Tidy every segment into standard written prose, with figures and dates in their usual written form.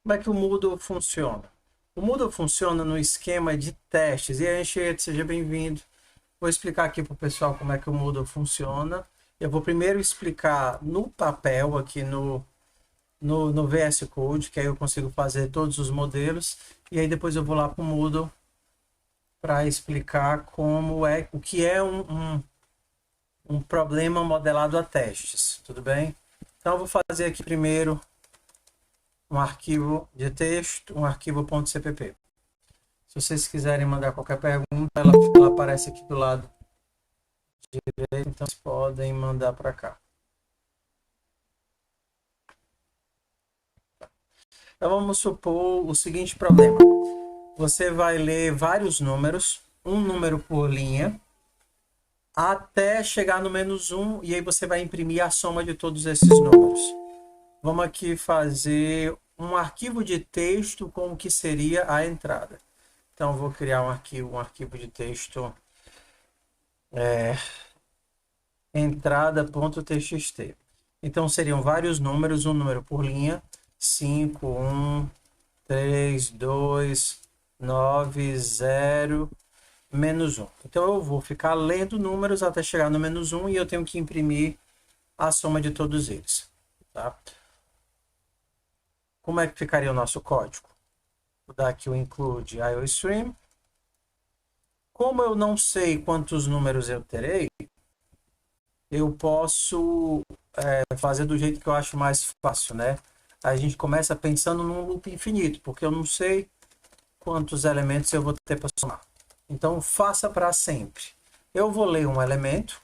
Como é que o Moodle funciona? O Moodle funciona no esquema de testes. E aí, Anchieta, seja bem-vindo. Vou explicar aqui para o pessoal como é que o Moodle funciona. Eu vou primeiro explicar no papel, aqui no VS Code, que aí eu consigo fazer todos os modelos. E aí depois eu vou lá para o Moodle para explicar o que é um problema modelado a testes. Tudo bem? Então eu vou fazer aqui primeiro um arquivo de texto, um arquivo .cpp. Se vocês quiserem mandar qualquer pergunta, ela aparece aqui do lado direito, então vocês podem mandar para cá. Então vamos supor o seguinte problema. Você vai ler vários números, um número por linha, até chegar no -1, e aí você vai imprimir a soma de todos esses números. Vamos aqui fazer um arquivo de texto com o que seria a entrada. Então, vou criar um arquivo de texto entrada.txt. Então, seriam vários números, um número por linha, 5, 1, 3, 2, 9, 0, -1. Então, eu vou ficar lendo números até chegar no -1 e eu tenho que imprimir a soma de todos eles. Tá? Como é que ficaria o nosso código? Vou dar aqui o include IOStream. Como eu não sei quantos números eu terei, eu posso fazer do jeito que eu acho mais fácil, né? A gente começa pensando num loop infinito, porque eu não sei quantos elementos eu vou ter para somar. Então, faça para sempre. Eu vou ler um elemento.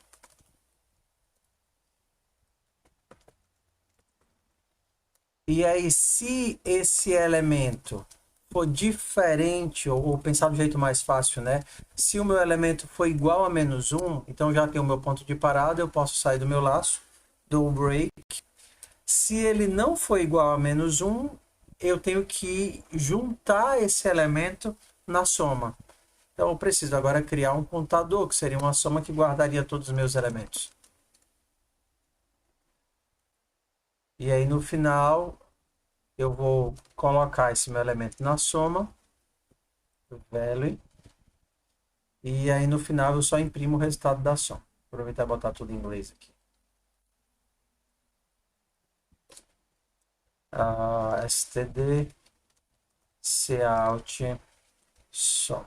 E aí, se esse elemento for diferente, ou pensar do jeito mais fácil, né? Se o meu elemento for igual a -1, então já tem o meu ponto de parada, eu posso sair do meu laço, dou break. Se ele não for igual a -1, eu tenho que juntar esse elemento na soma. Então eu preciso agora criar um contador, que seria uma soma que guardaria todos os meus elementos. E aí no final eu vou colocar esse meu elemento na soma, value, e aí no final eu só imprimo o resultado da soma. Vou aproveitar e botar tudo em inglês aqui. std cout soma.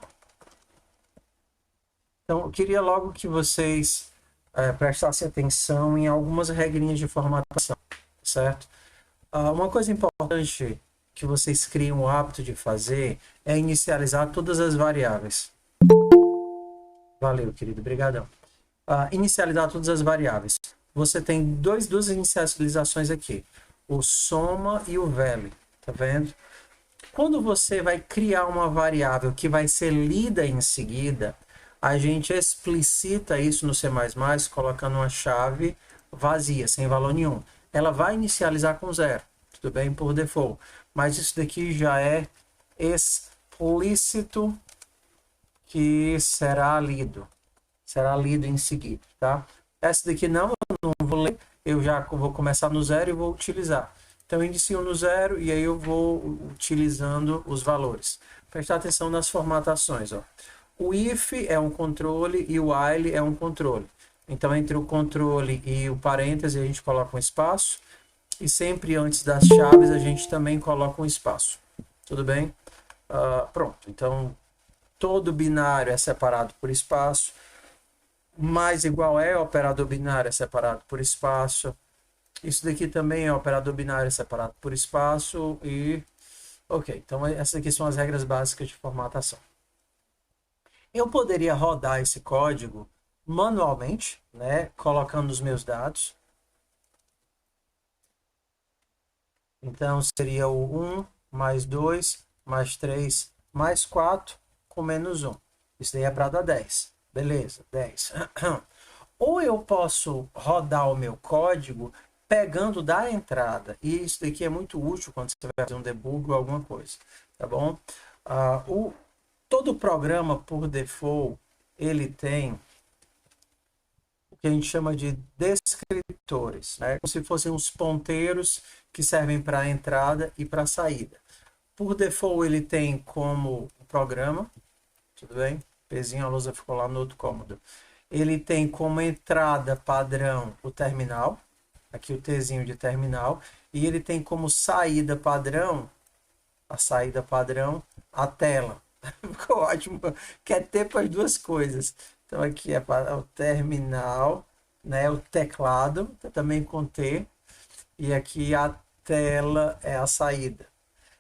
Então eu queria logo que vocês prestassem atenção em algumas regrinhas de formatação, certo? Uma coisa importante que vocês criam o hábito de fazer é inicializar todas as variáveis. Valeu, querido, obrigadão. Inicializar todas as variáveis. Você tem duas inicializações aqui, o soma e o value, tá vendo? Quando você vai criar uma variável que vai ser lida em seguida, a gente explicita isso no C++, colocando uma chave vazia, sem valor nenhum. Ela vai inicializar com 0, tudo bem, por default. Mas isso daqui já é explícito que será lido em seguida, tá? Essa daqui não, eu não vou ler, eu já vou começar no 0 e vou utilizar. Então, eu inicio no 0 e aí eu vou utilizando os valores. Prestar atenção nas formatações, ó. O if é um controle e o while é um controle. Então, entre o controle e o parêntese, a gente coloca um espaço. E sempre antes das chaves, a gente também coloca um espaço. Tudo bem? Pronto. Então, todo binário é separado por espaço. Mais igual é operador binário é separado por espaço. Isso daqui também é operador binário separado por espaço. E ok, então essas aqui são as regras básicas de formatação. Eu poderia rodar esse código manualmente, né, colocando os meus dados. Então seria o 1 mais 2 mais 3 mais 4 com -1. Isso daí é para dar 10. Beleza, 10. Ou eu posso rodar o meu código pegando da entrada. E isso daqui é muito útil quando você vai fazer um debug ou alguma coisa. Tá bom? Todo programa, por default, ele tem o que a gente chama de descritores, né? Como se fossem os ponteiros que servem para a entrada e para a saída. Por default, ele tem como programa, tudo bem? Pezinho, a lousa ficou lá no outro cômodo. Ele tem como entrada padrão o terminal, aqui o Tzinho de terminal, e ele tem como saída padrão, a tela. Ficou ótimo, quer ter para as duas coisas. Então aqui é para o terminal, né, o teclado, também com T, e aqui a tela é a saída.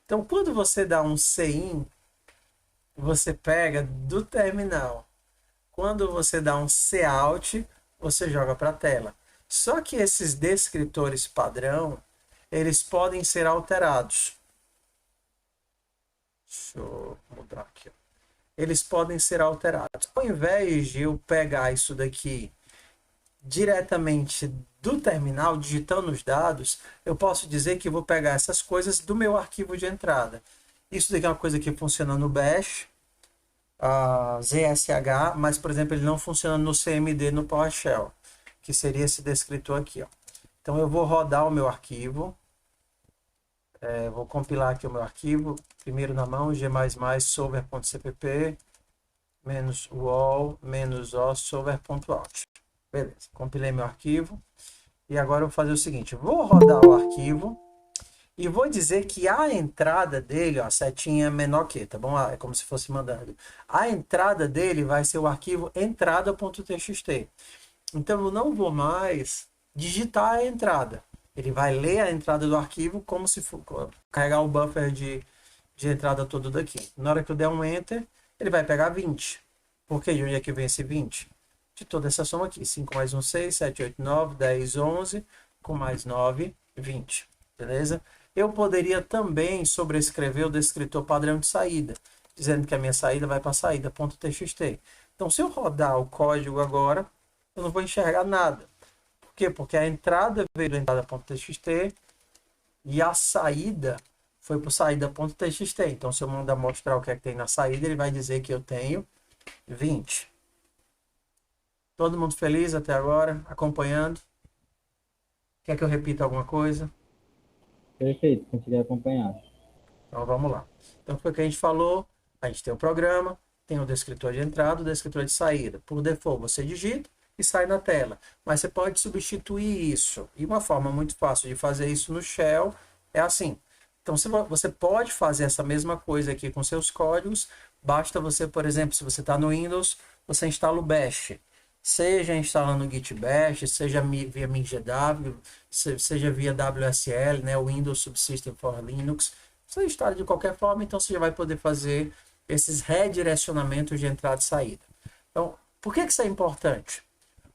Então quando você dá um CIN, você pega do terminal. Quando você dá um cout, você joga para a tela. Só que esses descritores padrão, eles podem ser alterados. Deixa eu mudar aqui. Eles podem ser alterados. Ao invés de eu pegar isso daqui diretamente do terminal, digitando os dados, eu posso dizer que vou pegar essas coisas do meu arquivo de entrada. Isso daqui é uma coisa que funciona no Bash, ZSH, mas, por exemplo, ele não funciona no CMD, no PowerShell, que seria esse descritor aqui. Ó. Então, eu vou rodar o meu arquivo. Vou compilar aqui o meu arquivo. Primeiro na mão, g++ solver.cpp -wall -o solver.out. Beleza, compilei meu arquivo. E agora eu vou fazer o seguinte, vou rodar o arquivo e vou dizer que a entrada dele, ó, a setinha menor que, tá bom? É como se fosse mandando. A entrada dele vai ser o arquivo entrada.txt. Então eu não vou mais digitar a entrada. Ele vai ler a entrada do arquivo como se for carregar o buffer de entrada todo daqui. Na hora que eu der um Enter, ele vai pegar 20. Por quê? De onde é que vem esse 20? De toda essa soma aqui. 5 mais 1, 6, 7, 8, 9, 10, 11, com mais 9, 20. Beleza? Eu poderia também sobrescrever o descritor padrão de saída, dizendo que a minha saída vai para saída.txt. Então, se eu rodar o código agora, eu não vou enxergar nada. Por quê? Porque a entrada veio do entrada.txt e a saída foi para saída.txt. Então, se eu mandar mostrar o que é que tem na saída, ele vai dizer que eu tenho 20. Todo mundo feliz até agora? Acompanhando? Quer que eu repita alguma coisa? Perfeito, consegui acompanhar. Então, vamos lá. Então, foi o que a gente falou. A gente tem o programa, tem o descritor de entrada, o descritor de saída. Por default, você digita e sai na tela. Mas você pode substituir isso. E uma forma muito fácil de fazer isso no Shell é assim. Então, você pode fazer essa mesma coisa aqui com seus códigos. Basta você, por exemplo, se você está no Windows, você instala o Bash. Seja instalando o Git Bash, seja via MinGW, seja via WSL, né, o Windows Subsystem for Linux. Você instala de qualquer forma, então você já vai poder fazer esses redirecionamentos de entrada e saída. Então, por que isso é importante?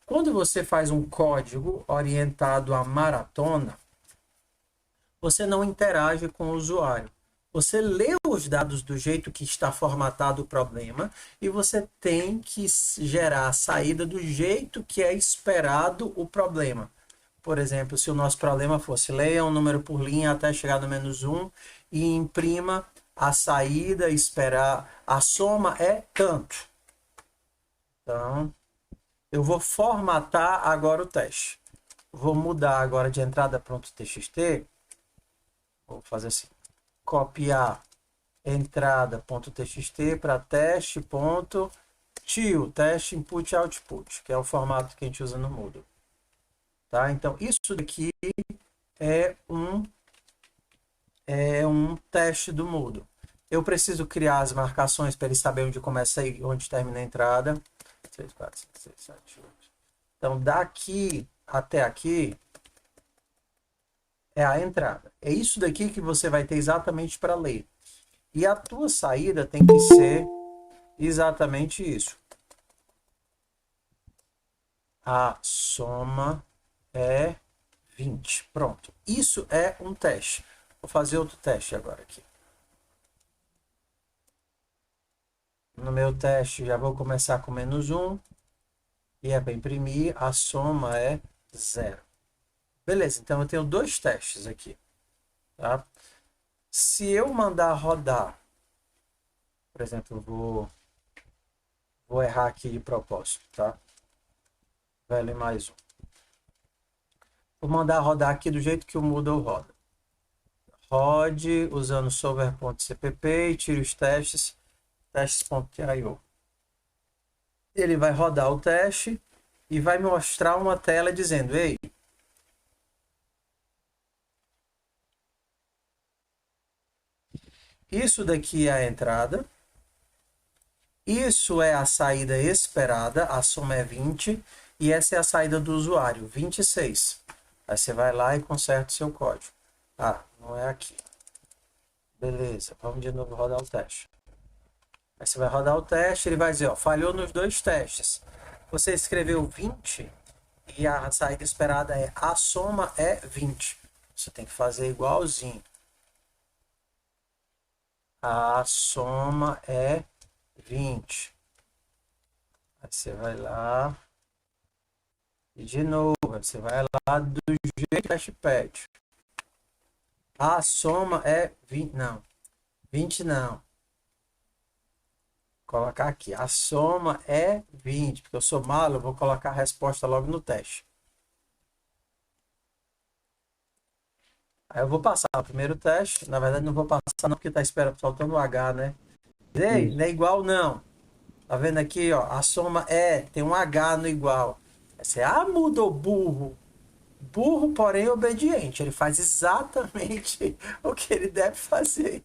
Quando você faz um código orientado à maratona, você não interage com o usuário. Você lê os dados do jeito que está formatado o problema e você tem que gerar a saída do jeito que é esperado o problema. Por exemplo, se o nosso problema fosse leia um número por linha até chegar no -1 e imprima a saída, esperar, a soma é tanto. Então, eu vou formatar agora o teste. Vou mudar agora de entrada.txt. Vou fazer assim. Copiar entrada.txt para teste.til, teste input output, que é o formato que a gente usa no Moodle. Tá? Então, isso daqui é um teste do Moodle. Eu preciso criar as marcações para ele saber onde começa e onde termina a entrada. 3, 4, 5, 6, 7, 8. Então, daqui até aqui é a entrada. É isso daqui que você vai ter exatamente para ler. E a tua saída tem que ser exatamente isso. A soma é 20. Pronto. Isso é um teste. Vou fazer outro teste agora aqui. No meu teste já vou começar com -1. E é para imprimir. A soma é 0. Beleza, então eu tenho dois testes aqui. Tá? Se eu mandar rodar, por exemplo, eu vou errar aqui de propósito, tá? Vale +1. Vou mandar rodar aqui do jeito que o Moodle roda. rode usando solver.cpp e tire os testes, testes.tio. Ele vai rodar o teste e vai mostrar uma tela dizendo, ei, isso daqui é a entrada, isso é a saída esperada, a soma é 20, e essa é a saída do usuário, 26. Aí você vai lá e conserta o seu código. Ah, não é aqui. Beleza, vamos de novo rodar o teste. Aí você vai rodar o teste, ele vai dizer, ó, falhou nos dois testes. Você escreveu 20 e a saída esperada é a soma é 20. Você tem que fazer igualzinho. A soma é 20. Aí você vai lá e de novo, você vai lá do jeito que teste pede. A soma é 20, não. 20 não. Colocar aqui. A soma é 20. Porque eu sou malo, eu vou colocar a resposta logo no teste. Aí eu vou passar o primeiro teste. Na verdade, não vou passar não, porque tá esperando, faltando o H, né? Ei, não é igual não. Tá vendo aqui, ó? A soma é, tem um H no igual. Você, mudou burro. Burro, porém obediente. Ele faz exatamente o que ele deve fazer.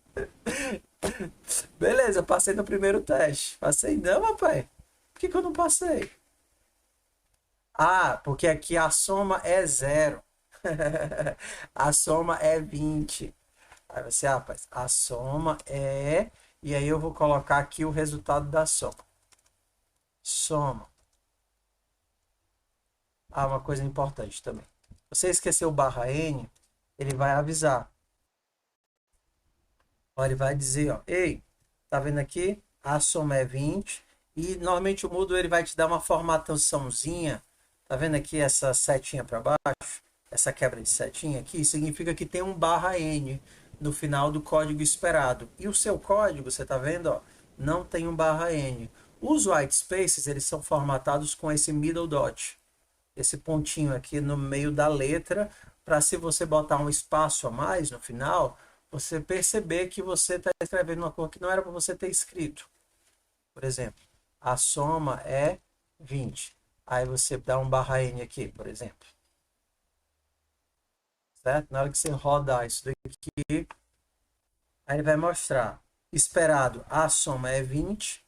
Beleza, passei no primeiro teste. Passei não, rapaz. Por que eu não passei? Ah, porque aqui a soma é 0. A soma é 20. Aí você, rapaz, a soma é... E aí eu vou colocar aqui o resultado da soma. Soma. Ah, uma coisa importante também. Você esqueceu o barra N, ele vai avisar. Ó, ele vai dizer, ó, ei, tá vendo aqui? A soma é 20. E normalmente o Moodle ele vai te dar uma formataçãozinha. Tá vendo aqui essa setinha para baixo? Essa quebra de setinha aqui significa que tem um barra N no final do código esperado. E o seu código, você tá vendo, ó, não tem um barra N. Os white spaces, eles são formatados com esse middle dot. Esse pontinho aqui no meio da letra, para se você botar um espaço a mais no final, você perceber que você está escrevendo uma cor que não era para você ter escrito. Por exemplo, a soma é 20. Aí você dá um barra N aqui, por exemplo. Certo? Na hora que você rodar isso daqui, aí ele vai mostrar. Esperado, a soma é 20.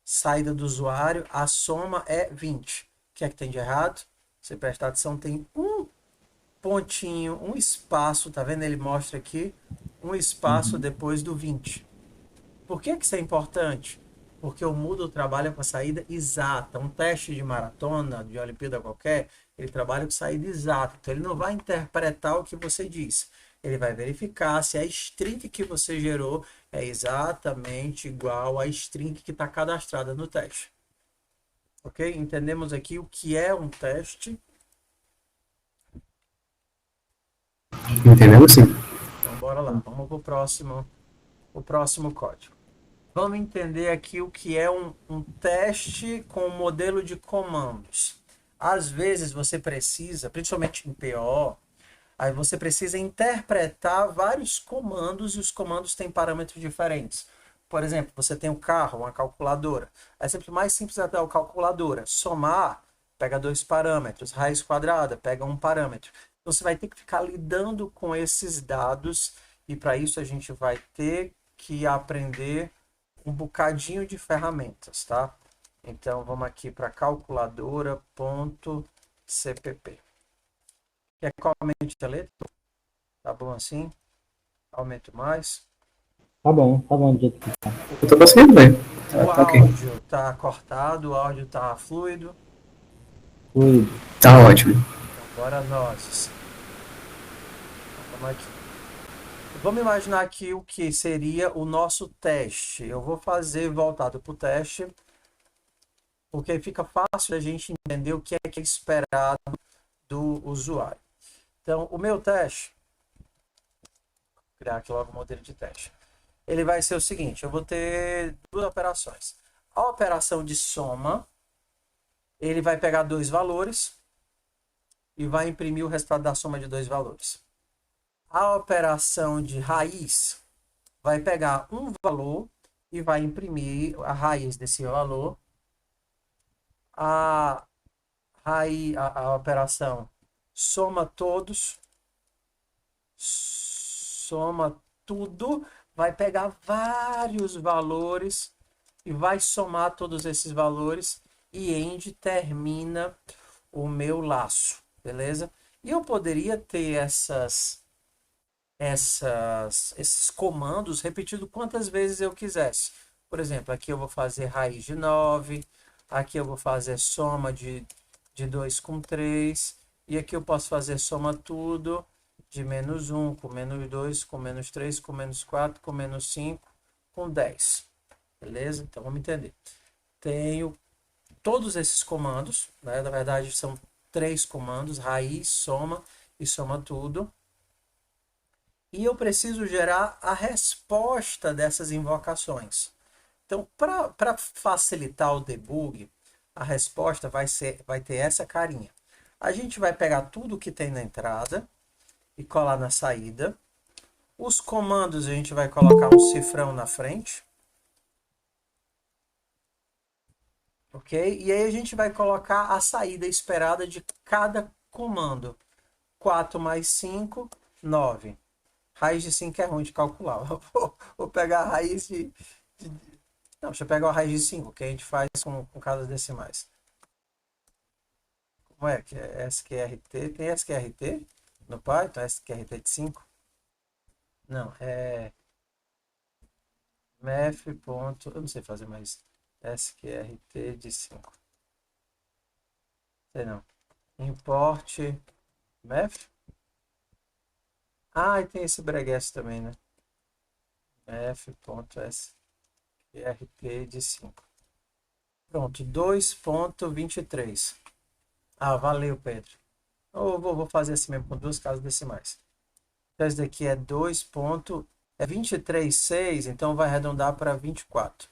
Saída do usuário, a soma é 20. O que é que tem de errado? Você prestar atenção, tem um pontinho, um espaço, tá vendo? Ele mostra aqui um espaço depois do 20. Por que isso é importante? Porque o Moodle trabalha com a saída exata. Um teste de maratona, de Olimpíada qualquer, ele trabalha com saída exata. Então, ele não vai interpretar o que você disse. Ele vai verificar se a string que você gerou é exatamente igual à string que está cadastrada no teste. Ok? Entendemos aqui o que é um teste. Entendemos sim. Então, bora lá. Vamos para o próximo código. Vamos entender aqui o que é um teste com um modelo de comandos. Às vezes você precisa, principalmente em PO, aí você precisa interpretar vários comandos e os comandos têm parâmetros diferentes. Por exemplo, você tem um carro, uma calculadora. É sempre mais simples até a calculadora. Somar, pega 2 parâmetros. Raiz quadrada, pega 1 parâmetro. Então você vai ter que ficar lidando com esses dados e para isso a gente vai ter que aprender um bocadinho de ferramentas, tá? Então vamos aqui para calculadora.cpp. Quer que eu aumente a letra? Tá bom assim? Aumento mais. Tá bom do jeito que tá. Eu tô conseguindo ver. O Tá ok. áudio tá cortado, o áudio tá fluido. Fluido. Tá ótimo. Então, bora nós. Vamos aqui. Vamos imaginar aqui o que seria o nosso teste. Eu vou fazer voltado para o teste, porque fica fácil a gente entender o que é esperado do usuário. Então, o meu teste, vou criar aqui logo o modelo de teste. Ele vai ser o seguinte, eu vou ter 2 operações. A operação de soma, ele vai pegar 2 valores e vai imprimir o resultado da soma de 2 valores. A operação de raiz vai pegar um valor e vai imprimir a raiz desse valor. A operação soma todos, soma tudo, vai pegar vários valores e vai somar todos esses valores e end termina o meu laço, beleza? E eu poderia ter esses comandos repetidos quantas vezes eu quisesse. Por exemplo, aqui eu vou fazer raiz de 9, aqui eu vou fazer soma de 2 com 3, e aqui eu posso fazer soma tudo de menos 1 com menos 2, com menos 3, com menos 4, com menos 5, com 10. Beleza? Então vamos entender. Tenho todos esses comandos, né? Na verdade são 3 comandos, raiz, soma e soma tudo. E eu preciso gerar a resposta dessas invocações. Então, para facilitar o debug, a resposta vai ter essa carinha. A gente vai pegar tudo que tem na entrada e colar na saída. Os comandos a gente vai colocar um cifrão na frente. Ok? E aí a gente vai colocar a saída esperada de cada comando. 4 mais 5, 9. Raiz de 5 é ruim de calcular. Vou pegar a raiz Não, deixa eu pegar a raiz de 5, que a gente faz com casas decimais. Como é que é? SQRT? Tem SQRT no Python? SQRT de 5? Não, é math. Eu não sei fazer mais. SQRT de 5. Sei não. Import math. Ah, e tem esse breguesse também, né? Math.sqrt de 5. Pronto, 2.23. Ah, valeu, Pedro. Eu vou fazer assim mesmo com duas casas decimais. Então, esse daqui é 23,6, então vai arredondar para 24.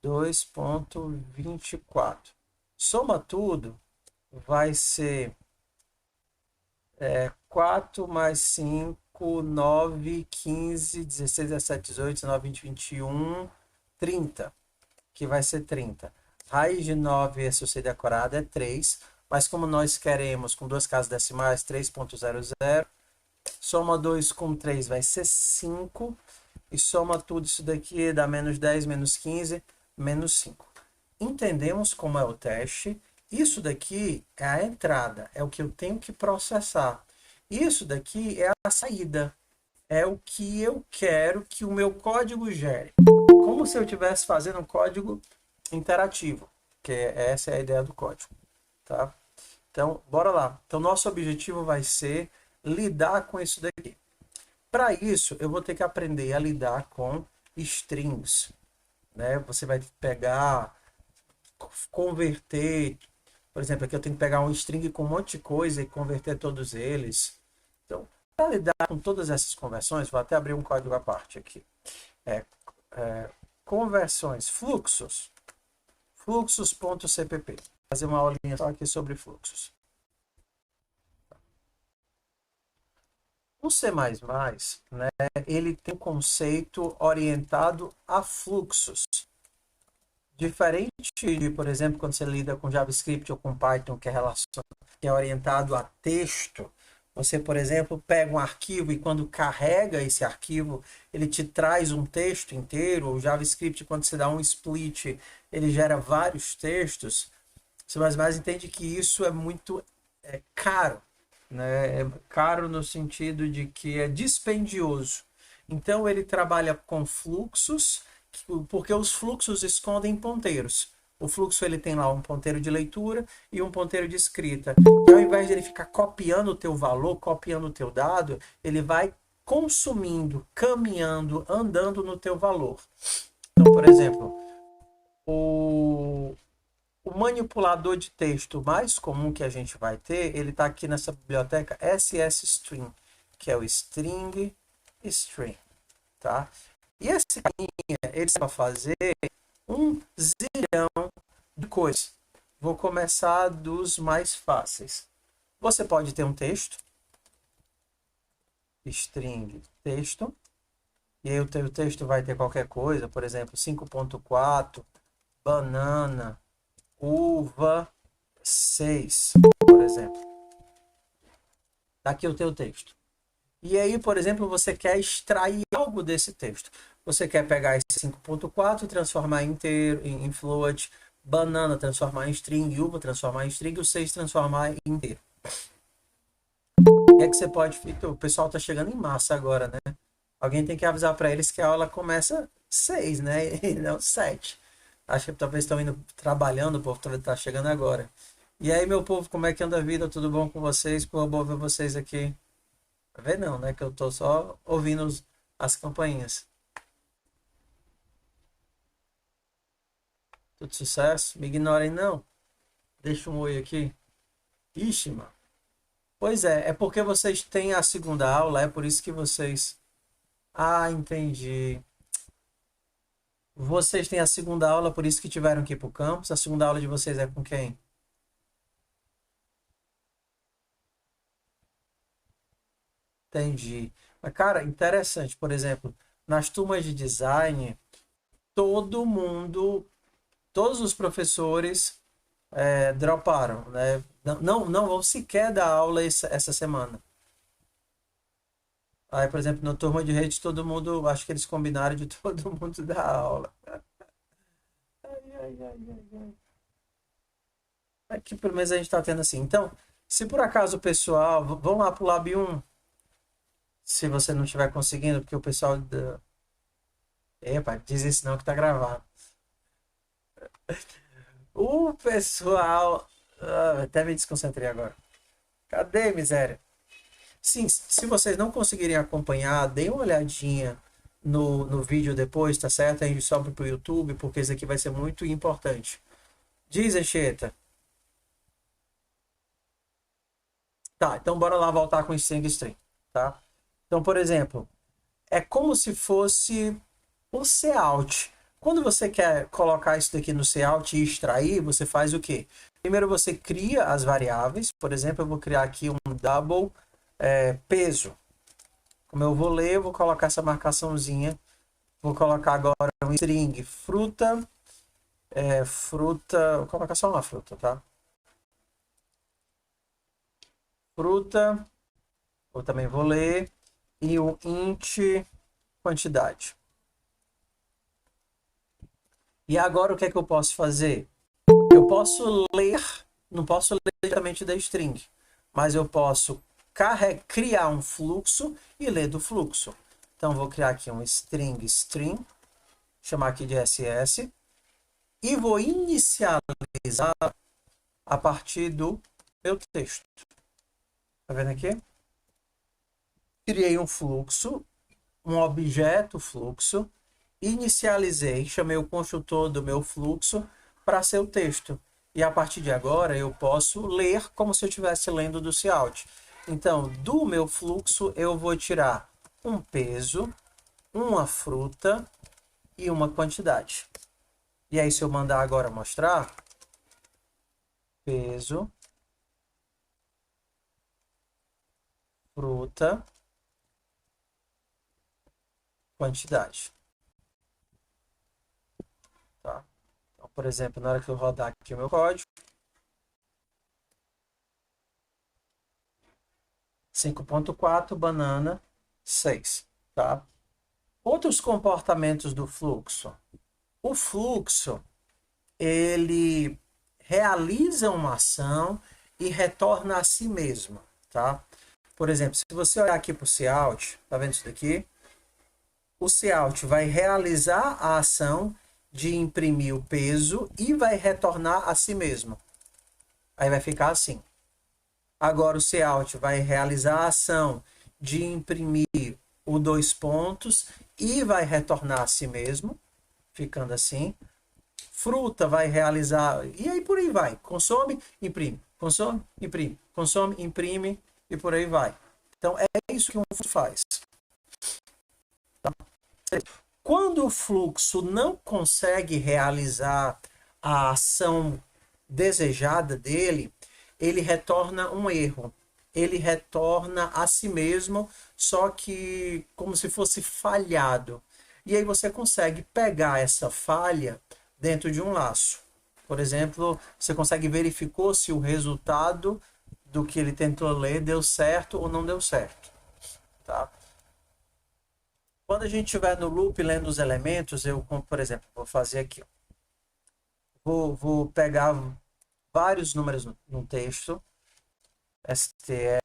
2.24. Soma tudo, vai ser 4 mais 5, 9, 15, 16, 17, 18, 19, 20, 21, 30, que vai ser 30. Raiz de 9, se eu sei decorado, é 3, mas como nós queremos com duas casas decimais, 3.00, soma 2 com 3 vai ser 5, e soma tudo isso daqui, dá menos 10, menos 15, menos 5. Entendemos como é o teste. Isso daqui é a entrada, é o que eu tenho que processar. Isso daqui é a saída, é o que eu quero que o meu código gere. Como se eu estivesse fazendo um código interativo, que essa é a ideia do código, tá? Então, bora lá. Então, nosso objetivo vai ser lidar com isso daqui. Para isso, eu vou ter que aprender a lidar com strings, né? Você vai pegar, converter, por exemplo, aqui eu tenho que pegar um string com um monte de coisa e converter todos eles. Então, para lidar com todas essas conversões, vou até abrir um código à parte aqui. Conversões, fluxos.cpp. Vou fazer uma aulinha só aqui sobre fluxos. O C++, né, ele tem um conceito orientado a fluxos. Diferente de, por exemplo, quando você lida com JavaScript ou com Python, que é orientado a texto, você, por exemplo, pega um arquivo e quando carrega esse arquivo, ele te traz um texto inteiro. O JavaScript, quando você dá um split, ele gera vários textos. O C++ entende que isso é muito caro, né? É caro no sentido de que é dispendioso. Então, ele trabalha com fluxos, porque os fluxos escondem ponteiros. O fluxo ele tem lá um ponteiro de leitura e um ponteiro de escrita. E ao invés de ele ficar copiando o teu valor, copiando o teu dado, ele vai consumindo, caminhando, andando no teu valor. Então, por exemplo, o manipulador de texto mais comum que a gente vai ter, ele está aqui nessa biblioteca SSString, que é o string string, tá? E esse carinha, ele vai fazer um zilhão de coisas. Vou começar dos mais fáceis. Você pode ter um texto string texto. E aí o teu texto vai ter qualquer coisa, por exemplo, 5.4, banana, uva, 6, por exemplo. Tá aqui o teu texto. E aí, por exemplo, você quer extrair algo desse texto. Você quer pegar esse 5.4 e transformar inteiro em float, banana transformar em string, uva transformar em string, o 6 transformar em inteiro. O que é que você pode... O pessoal tá chegando em massa agora, né? Alguém tem que avisar para eles que a aula começa 6, né? E não 7. Acho que talvez estão indo trabalhando, o povo talvez tá chegando agora. E aí, meu povo, como é que anda a vida? Tudo bom com vocês? Pô, bom ver vocês aqui. Ver não, né? Que eu tô só ouvindo as campainhas. Tudo sucesso? Me ignorem, não. Deixa um oi aqui. Ixi, mano. Pois é porque vocês têm a segunda aula, é por isso que vocês... Ah, entendi. Vocês têm a segunda aula, por isso que tiveram que ir pro campus. A segunda aula de vocês é com quem? Entendi. Mas, cara, interessante. Por exemplo, nas turmas de design, todo mundo, todos os professores droparam, né? Não vão sequer dar aula essa semana. Aí, por exemplo, na turma de rede, todo mundo, acho que eles combinaram de todo mundo dar aula. Ai, ai, ai, ai, ai. Aqui pelo menos a gente tá tendo assim. Então, se por acaso o pessoal, vão lá pro Lab 1, se você não estiver conseguindo, porque o pessoal Epa, diz isso não que tá gravado. O pessoal. Até me desconcentrei agora. Cadê, miséria? Sim, se vocês não conseguirem acompanhar, deem uma olhadinha no vídeo depois, tá certo? A gente sobe pro YouTube, porque isso aqui vai ser muito importante. Diz, Anchieta. Tá, então bora lá voltar com string, tá? Então, por exemplo, é como se fosse o cout. Quando você quer colocar isso daqui no cout e extrair, você faz o quê? Primeiro você cria as variáveis. Por exemplo, eu vou criar aqui um double peso. Como eu vou ler, eu vou colocar essa marcaçãozinha. Vou colocar agora um string fruta. Fruta. Vou colocar só uma fruta, tá? Fruta. Eu também vou ler. E o int quantidade. E agora o que é que eu posso fazer? Eu posso ler, não posso ler diretamente da string, mas eu posso criar um fluxo e ler do fluxo. Então vou criar aqui um string, chamar aqui de ss, e vou inicializar a partir do meu texto. Tá vendo aqui? Criei um fluxo, um objeto fluxo, inicializei, chamei o construtor do meu fluxo para ser o texto. E a partir de agora eu posso ler como se eu estivesse lendo do cout. Então, do meu fluxo eu vou tirar um peso, uma fruta e uma quantidade. E aí se eu mandar agora mostrar, peso, fruta, quantidade. Tá? Então, por exemplo, na hora que eu rodar aqui o meu código, 5.4, banana, 6. Tá? Outros comportamentos do fluxo. O fluxo, ele realiza uma ação e retorna a si mesmo. Tá? Por exemplo, se você olhar aqui para o cout, tá vendo isso daqui? O cout vai realizar a ação de imprimir o peso e vai retornar a si mesmo. Aí vai ficar assim. Agora o cout vai realizar a ação de imprimir o 2 pontos e vai retornar a si mesmo, ficando assim. Fruta vai realizar, e aí por aí vai. Consome, imprime. Consome, imprime. Consome, imprime e por aí vai. Então é isso que um fluxo faz. Tá? Quando o fluxo não consegue realizar a ação desejada dele, ele retorna um erro. ele retorna a si mesmo, só que como se fosse falhado. E aí você consegue pegar essa falha dentro de um laço. Por exemplo, você consegue verificar se o resultado do que ele tentou ler deu certo ou não deu certo, tá? Quando a gente estiver no loop lendo os elementos, eu, como, por exemplo, vou fazer aqui. Vou pegar vários números no texto. str,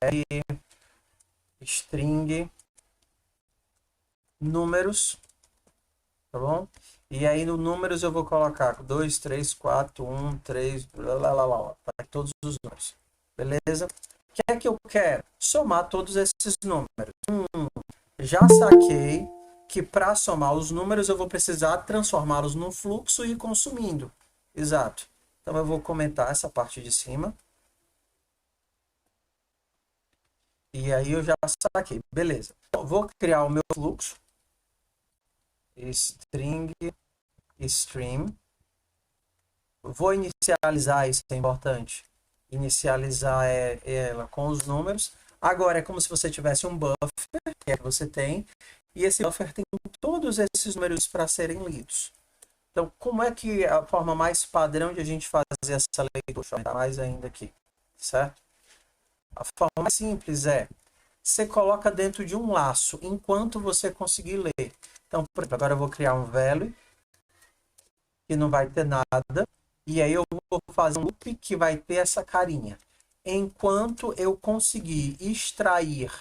string, números, tá bom? E aí no números eu vou colocar 2, 3, 4, 1, 3, para todos os números. Beleza? O que é que eu quero? Somar todos esses números. Já saquei que para somar os números eu vou precisar transformá-los num fluxo e ir consumindo. Exato. Então eu vou comentar essa parte de cima. E aí eu já saquei. Beleza. Então, vou criar o meu fluxo. String, stream. Vou inicializar, isso é importante. Inicializar ela com os números. Agora é como se você tivesse um buffer, que é que você tem, e esse buffer tem todos esses números para serem lidos. Então, como é que a forma mais padrão de a gente fazer essa leitura? Deixa eu aumentar mais ainda aqui, certo? A forma mais simples é, você coloca dentro de um laço, enquanto você conseguir ler. Então, por exemplo, agora eu vou criar um value, que não vai ter nada, e aí eu vou fazer um loop que vai ter essa carinha. Enquanto eu conseguir extrair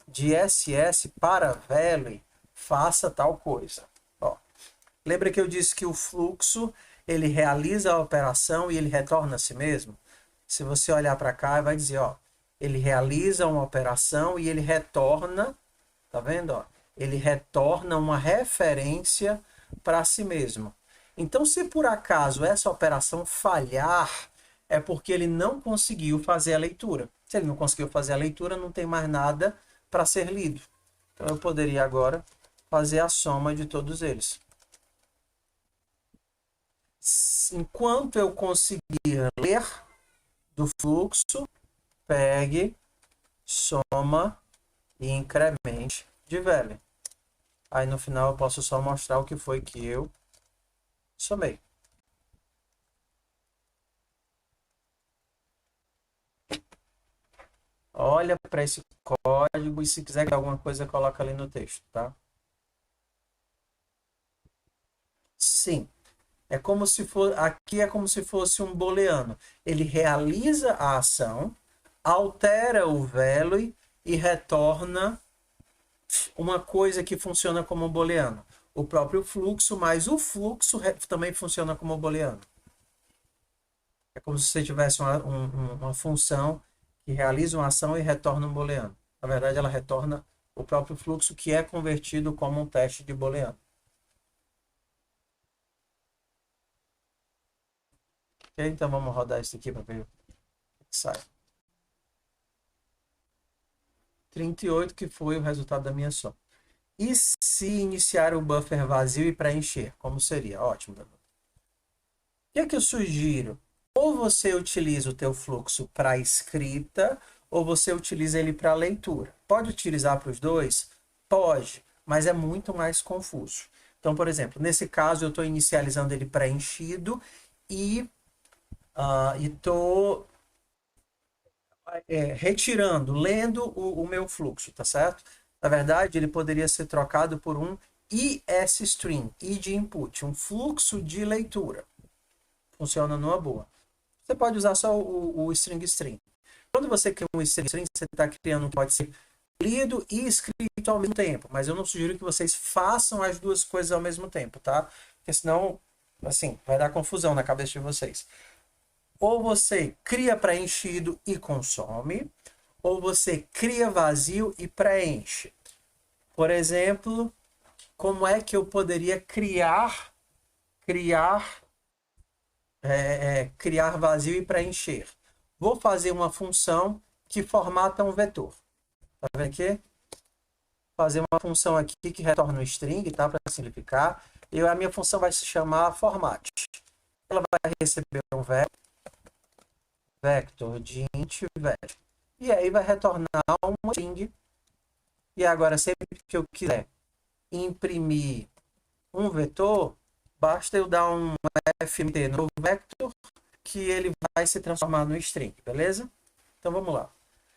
de SS para value, faça tal coisa. Ó, lembra que eu disse que o fluxo, ele realiza a operação e ele retorna a si mesmo? Se você olhar para cá, vai dizer, ó, ele realiza uma operação e ele retorna, tá vendo? Ó? Ele retorna uma referência para si mesmo. Então, se por acaso essa operação falhar, é porque ele não conseguiu fazer a leitura. Se ele não conseguiu fazer a leitura, não tem mais nada para ser lido. Então, eu poderia agora fazer a soma de todos eles. Enquanto eu conseguir ler do fluxo, pegue, soma e incremente de value. Aí no final eu posso só mostrar o que foi que eu somei. Olha para esse código e se quiser alguma coisa, coloca ali no texto, tá? Sim. É como se for, aqui é como se fosse um booleano. Ele realiza a ação, altera o value e retorna uma coisa que funciona como booleano. O próprio fluxo, mas o fluxo também funciona como booleano. É como se você tivesse uma função que realiza uma ação e retorna um booleano. Na verdade, ela retorna o próprio fluxo que é convertido como um teste de booleano. Ok? Então vamos rodar isso aqui para ver o que sai. 38, que foi o resultado da minha soma. E se iniciar o buffer vazio e preencher? Como seria? Ótimo. O que é que eu sugiro? Ou você utiliza o teu fluxo para escrita, ou você utiliza ele para leitura. Pode utilizar para os dois? Pode, mas é muito mais confuso. Então, por exemplo, nesse caso eu estou inicializando ele preenchido e estou retirando, lendo o meu fluxo, tá certo? Na verdade, ele poderia ser trocado por um ESStream, I de input, um fluxo de leitura. Funciona numa boa. Você pode usar só o string. Quando você cria um string, você está criando um que pode ser lido e escrito ao mesmo tempo. Mas eu não sugiro que vocês façam as duas coisas ao mesmo tempo, tá? Porque senão, assim, vai dar confusão na cabeça de vocês. Ou você cria preenchido e consome, ou você cria vazio e preenche. Por exemplo, como é que eu poderia criar vazio e preencher? Vou fazer uma função que formata um vetor. Tá vendo aqui? Fazer uma função aqui que retorna um string, tá? Para simplificar. E a minha função vai se chamar format. Ela vai receber um vector de int value. e aí vai retornar uma string. E agora, sempre que eu quiser imprimir um vetor, basta eu dar um fmt no vector, que ele vai se transformar no string, beleza? Então vamos lá.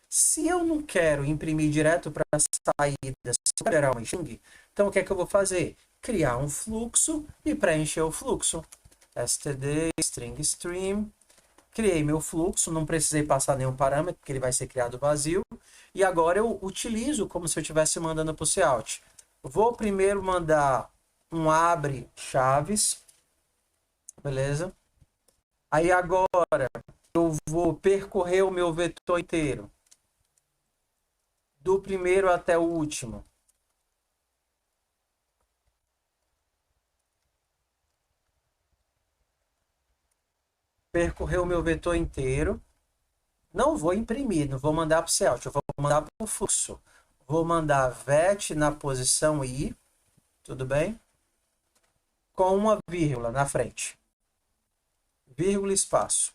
Se eu não quero imprimir direto para a saída, se eu quero gerar uma string, então o que é que eu vou fazer? Criar um fluxo e preencher o fluxo. std string stream. Criei meu fluxo, não precisei passar nenhum parâmetro, porque ele vai ser criado vazio. E agora eu utilizo como se eu estivesse mandando para o cout. Vou primeiro mandar um abre chaves, beleza? Aí agora eu vou percorrer o meu vetor inteiro, do primeiro até o último. Percorrer o meu vetor inteiro. Não vou imprimir, não vou mandar para o cout, eu vou mandar para o fluxo. Vou mandar vet na posição i, tudo bem? Com uma vírgula na frente. Vírgula, espaço.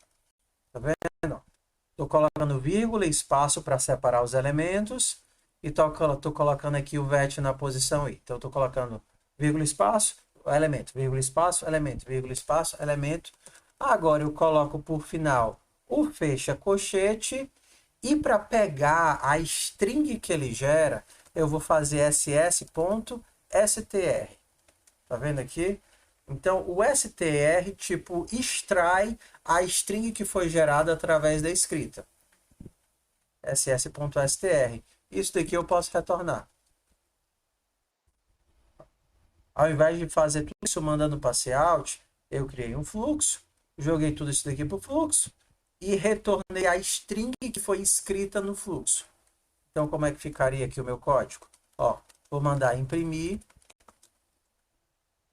Tá vendo? Estou colocando vírgula e espaço para separar os elementos. E estou colocando aqui o vet na posição i. Então, estou colocando vírgula, espaço, elemento, vírgula, espaço, elemento, vírgula, espaço, elemento. Agora, eu coloco por final o fecha colchete. E para pegar a string que ele gera, eu vou fazer ss.str. Tá vendo aqui? Então, o str, tipo, extrai a string que foi gerada através da escrita. ss.str. Isso daqui eu posso retornar. Ao invés de fazer tudo isso mandando para cout, eu criei um fluxo, joguei tudo isso daqui para o fluxo e retornei a string que foi escrita no fluxo. Então, como é que ficaria aqui o meu código? Ó, vou mandar imprimir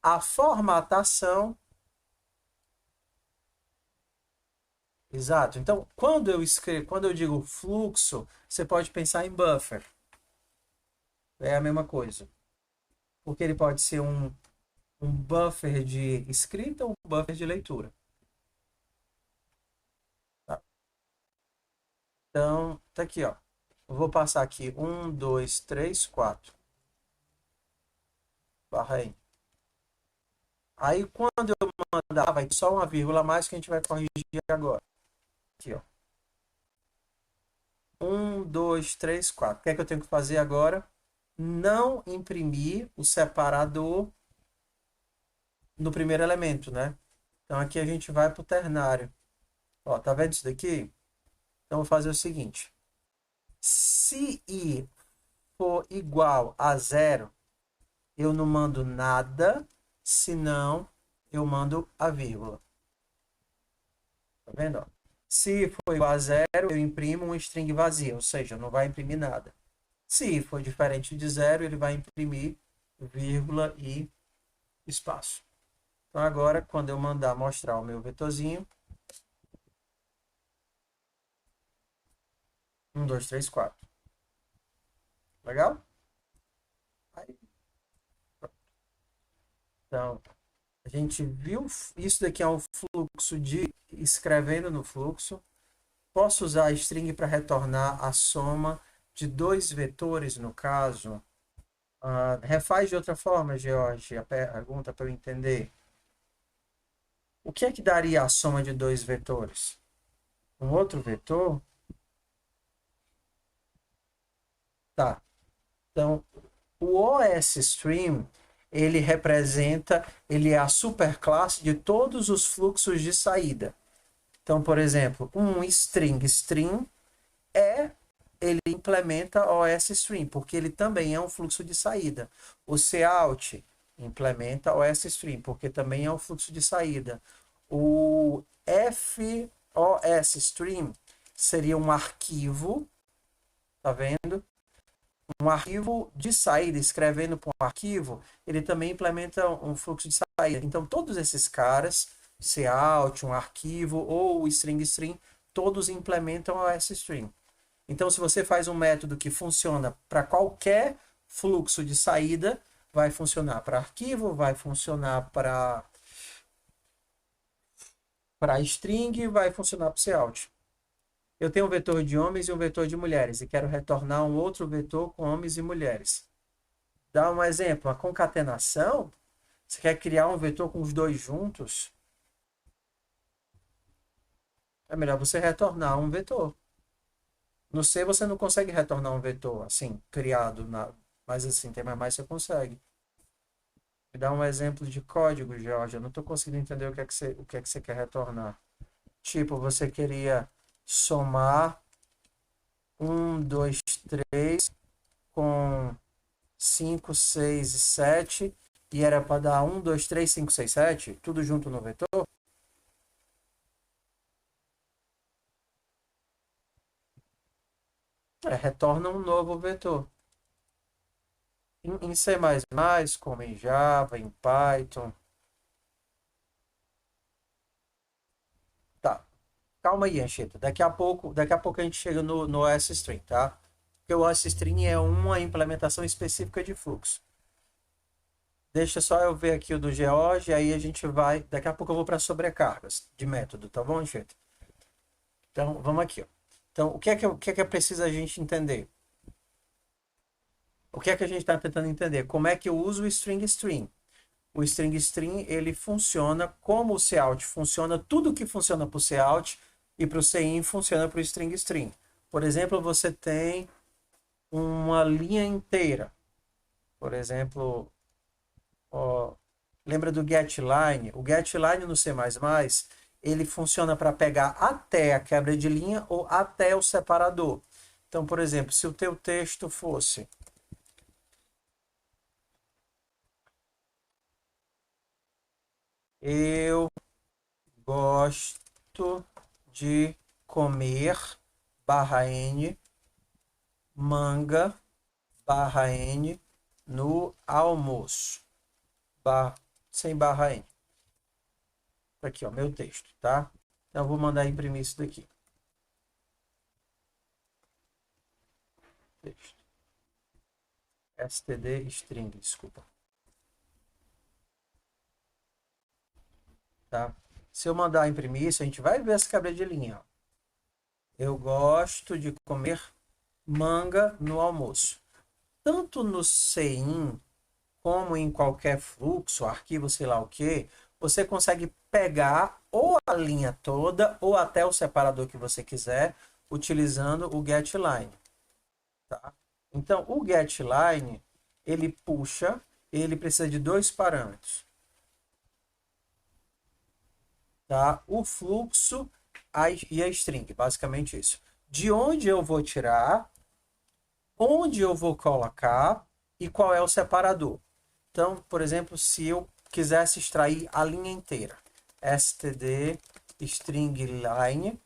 a formatação. Exato. Então, quando eu digo fluxo, você pode pensar em buffer. É a mesma coisa. Porque ele pode ser um buffer de escrita ou um buffer de leitura. Tá? Então, tá aqui, ó. Eu vou passar aqui 1, 2, 3, 4. Barra N. Aí, quando eu mandar, vai ter só uma vírgula a mais que a gente vai corrigir agora. Aqui, ó. 1, 2, 3, 4. O que é que eu tenho que fazer agora? Não imprimir o separador no primeiro elemento, né? Então, aqui a gente vai para o ternário. Ó, tá vendo isso daqui? Então, eu vou fazer o seguinte. Se i for igual a 0, eu não mando nada, senão eu mando a vírgula. Tá vendo? Ó? Se for igual a 0, eu imprimo um string vazio, ou seja, não vai imprimir nada. Se for diferente de 0, ele vai imprimir vírgula e espaço. Então, agora, quando eu mandar mostrar o meu vetorzinho, 1, 2, 3, 4. Legal? Aí, então, a gente viu, isso daqui é um fluxo de escrevendo no fluxo. Posso usar a string para retornar a soma de dois vetores, no caso. Refaz de outra forma, George, a pergunta para eu entender. O que é que daria a soma de dois vetores? Um outro vetor? Tá. Então, o OSStream, ele é a superclasse de todos os fluxos de saída. Então, por exemplo, um string stream ele implementa OSStream, porque ele também é um fluxo de saída. O cout implementa OSStream, porque também é um fluxo de saída. O FOSStream seria um arquivo, tá vendo? Um arquivo de saída, escrevendo para um arquivo, ele também implementa um fluxo de saída. Então, todos esses caras, cout, um arquivo ou string stream, todos implementam o OSStream. Então, se você faz um método que funciona para qualquer fluxo de saída, vai funcionar para arquivo, vai funcionar para string, vai funcionar para cout. Eu tenho um vetor de homens e um vetor de mulheres e quero retornar um outro vetor com homens e mulheres. Dá um exemplo, a concatenação, você quer criar um vetor com os dois juntos, é melhor você retornar um vetor. No C você não consegue retornar um vetor assim, criado, mas assim, tem mais você consegue. Me dá um exemplo de código, Jorge. Eu não estou conseguindo entender o que é que você quer retornar. Tipo, você queria somar 1, 2, 3 com 5, 6 e 7 e era para dar 1, 2, 3, 5, 6, 7, tudo junto no vetor? Retorna um novo vetor. Em C++, como em Java, em Python. Tá, calma aí, Anchieta. Daqui a pouco a gente chega no OS-String, tá? Porque o OS-String é uma implementação específica de fluxo. Deixa só eu ver aqui o do George, aí a gente vai. Daqui a pouco eu vou para sobrecargas de método, tá bom, gente? Então, vamos aqui, ó. Então, o que é preciso a gente entender? O que é que a gente está tentando entender? Como é que eu uso o string string? O string string, ele funciona como o cout funciona, tudo que funciona para o cout e para o cin funciona para o string string. Por exemplo, você tem uma linha inteira. Por exemplo, ó, lembra do getLine? O getLine no C++, ele funciona para pegar até a quebra de linha ou até o separador. Então, por exemplo, se o teu texto fosse eu gosto de comer /n manga /n no almoço. Sem /n. Aqui, ó, meu texto, tá? Então, eu vou mandar imprimir isso daqui. Texto. std string, desculpa. Tá? Se eu mandar imprimir isso, a gente vai ver essa quebra de linha. Ó. Eu gosto de comer manga no almoço. Tanto no cin como em qualquer fluxo, arquivo, sei lá o que, você consegue pegar ou a linha toda ou até o separador que você quiser, utilizando o getLine. Tá? Então, o getLine, ele puxa, ele precisa de dois parâmetros. Tá? O fluxo e a string, basicamente isso. De onde eu vou tirar, onde eu vou colocar e qual é o separador. Então, por exemplo, se eu quisesse extrair a linha inteira, std string line,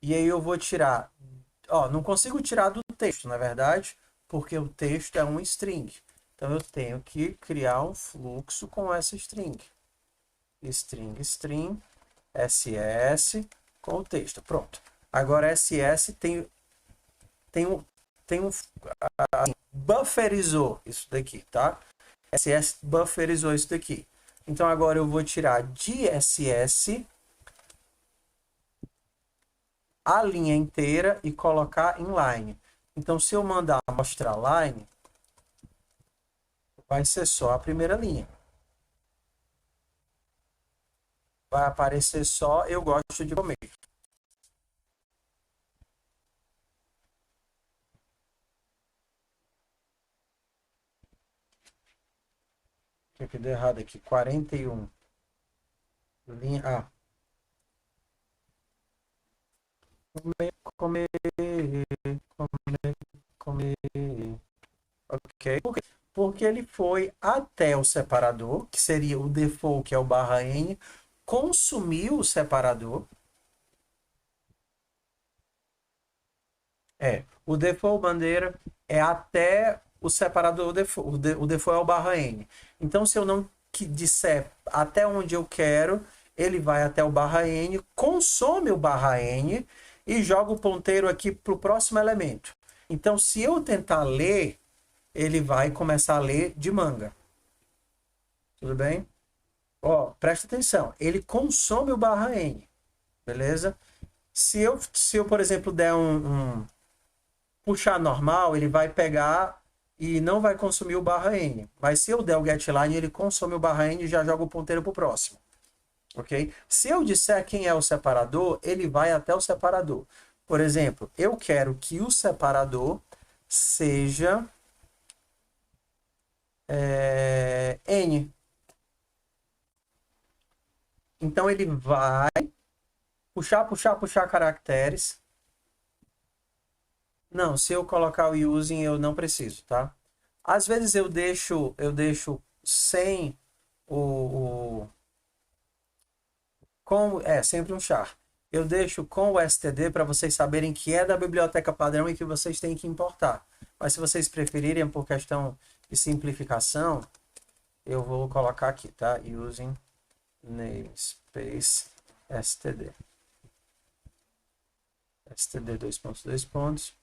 e aí eu vou tirar, ó, não consigo tirar do texto, na verdade, porque o texto é um string. Então eu tenho que criar um fluxo com essa string. String ss com o texto. Pronto. Agora ss tem bufferizou isso daqui, tá? SS bufferizou isso daqui. Então agora eu vou tirar de SS a linha inteira e colocar em line. Então se eu mandar mostrar line, vai ser só a primeira linha. Vai aparecer só eu gosto de comer. O que deu errado aqui? 41. Linha A. Comer, comer. Ok. Por quê? Porque ele foi até o separador, que seria o default, que é o /n, consumiu o separador. O default bandeira é até o separador, o default é o /n. Então, se eu não disser até onde eu quero, ele vai até o /n, consome o /n e joga o ponteiro aqui para o próximo elemento. Então, se eu tentar ler, ele vai começar a ler de manga. Tudo bem? Ó, presta atenção. Ele consome o /n. Beleza? Se eu, por exemplo, der puxar normal, ele vai pegar e não vai consumir o barra N. Mas se eu der o getLine, ele consome o barra N e já joga o ponteiro para o próximo. Ok? Se eu disser quem é o separador, ele vai até o separador. Por exemplo, eu quero que o separador seja N. Então ele vai puxar caracteres. Não, se eu colocar o using, eu não preciso, tá? Às vezes eu deixo sem sempre um char. Eu deixo com o std para vocês saberem que é da biblioteca padrão e que vocês têm que importar. Mas se vocês preferirem por questão de simplificação, eu vou colocar aqui, tá? Using namespace std. std 2.2.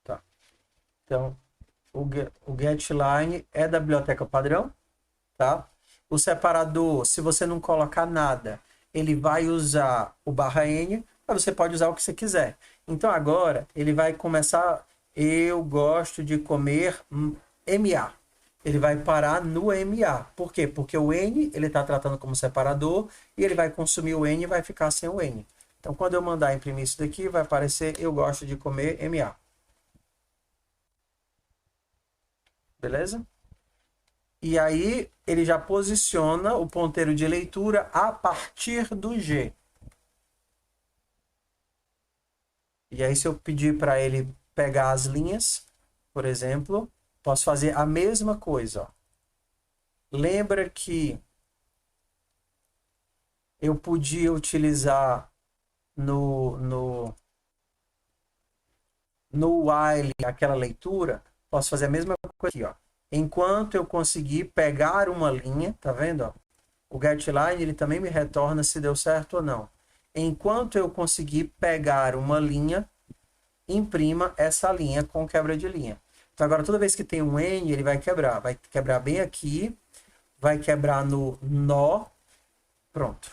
Tá. Então, o getLine é da biblioteca padrão, tá? O separador, se você não colocar nada, ele vai usar o barra N, mas você pode usar o que você quiser. Então agora ele vai começar, eu gosto de comer MA. Ele vai parar no MA. Por quê? Porque o N ele está tratando como separador e ele vai consumir o N e vai ficar sem o N. Então quando eu mandar imprimir isso daqui, vai aparecer eu gosto de comer MA. Beleza? E aí ele já posiciona o ponteiro de leitura a partir do G. E aí se eu pedir para ele pegar as linhas, por exemplo, posso fazer a mesma coisa. Ó. Lembra que eu podia utilizar no while aquela leitura? Posso fazer a mesma coisa aqui, ó. Enquanto eu conseguir pegar uma linha, tá vendo? Ó? O getLine ele também me retorna se deu certo ou não. Enquanto eu conseguir pegar uma linha, imprima essa linha com quebra de linha. Então agora toda vez que tem um N, ele vai quebrar bem aqui, vai quebrar no nó, pronto.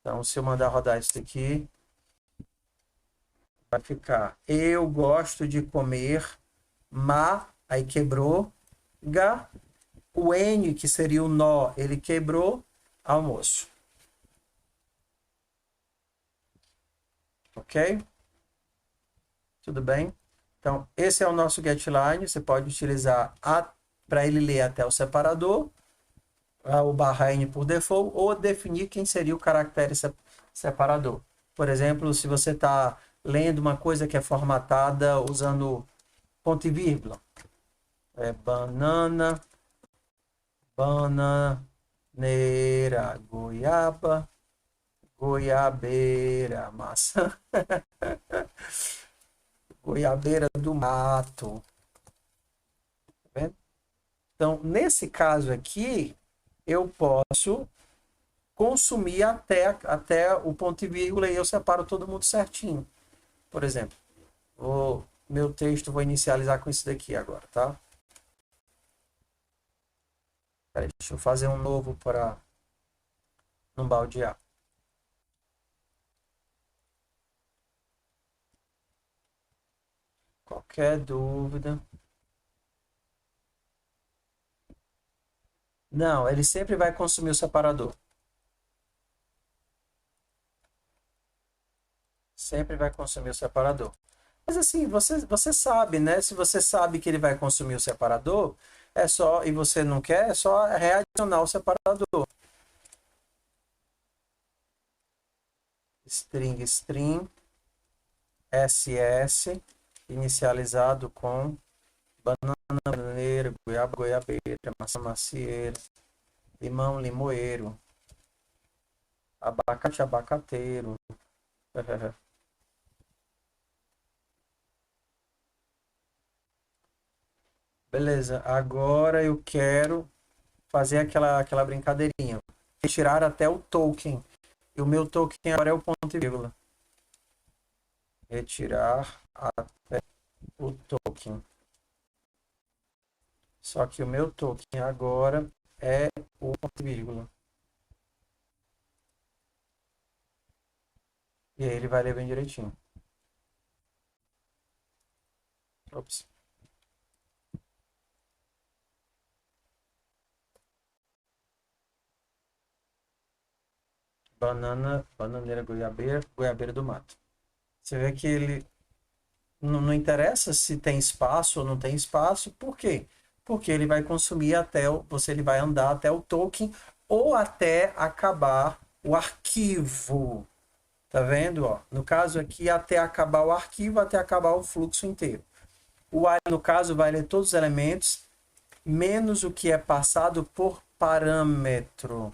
Então se eu mandar rodar isso aqui, vai ficar eu gosto de comer aí quebrou, o N, que seria o nó, ele quebrou, almoço. Ok? Tudo bem? Então, esse é o nosso getLine. Você pode utilizar para ele ler até o separador, o barra N por default, ou definir quem seria o caractere separador. Por exemplo, se você está lendo uma coisa que é formatada usando ponto e vírgula, banana, bananeira, goiaba, goiabeira, maçã, goiabeira do mato. Tá vendo? Então, nesse caso aqui, eu posso consumir até o ponto e vírgula e eu separo todo mundo certinho. Por exemplo, meu texto vou inicializar com isso daqui agora, tá? Peraí, deixa eu fazer um novo para não baldear. Qualquer dúvida? Não, ele sempre vai consumir o separador. Sempre vai consumir o separador. Mas assim, você sabe, né? Se você sabe que ele vai consumir o separador, e você não quer, é só readicionar o separador. String ss inicializado com banana, bananeira, goiaba, goiabeira, maçã, macieira, limão, limoeiro, abacate, abacateiro. Beleza, agora eu quero fazer aquela brincadeirinha. Retirar até o token. E o meu token agora é o ponto e vírgula. Retirar até o token. Só que o meu token agora é o ponto e vírgula. E aí ele vai ler bem direitinho. Ops. Banana, bananeira, goiabeira, goiabeira do mato. Você vê que ele não interessa se tem espaço ou não tem espaço. Por quê? Porque ele vai consumir ele vai andar até o token ou até acabar o arquivo. Tá vendo? Ó? No caso aqui, até acabar o arquivo, até acabar o fluxo inteiro. O while, no caso, vai ler todos os elementos, menos o que é passado por parâmetro.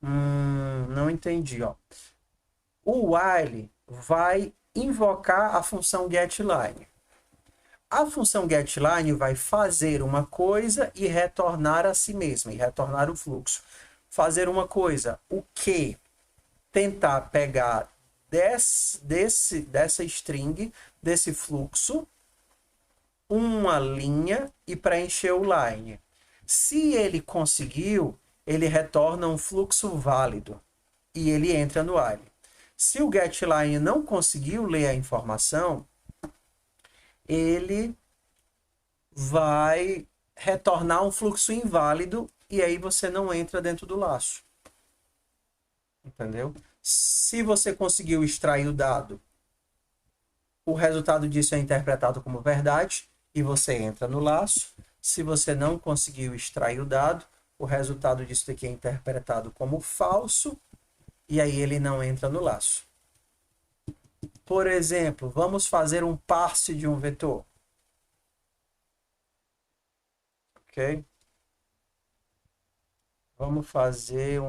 Não entendi, ó. O while vai invocar a função getLine. A função getLine vai fazer uma coisa e retornar a si mesma, e retornar o fluxo. Fazer uma coisa, o que? Tentar pegar dessa string, desse fluxo, uma linha e preencher o line. Se ele conseguiu, ele retorna um fluxo válido e ele entra no while. Se o getLine não conseguiu ler a informação, ele vai retornar um fluxo inválido e aí você não entra dentro do laço. Entendeu? Se você conseguiu extrair o dado, o resultado disso é interpretado como verdade e você entra no laço. Se você não conseguiu extrair o dado, o resultado disso aqui é interpretado como falso e aí ele não entra no laço. Por exemplo, vamos fazer um parse de um vetor. Ok? Vamos fazer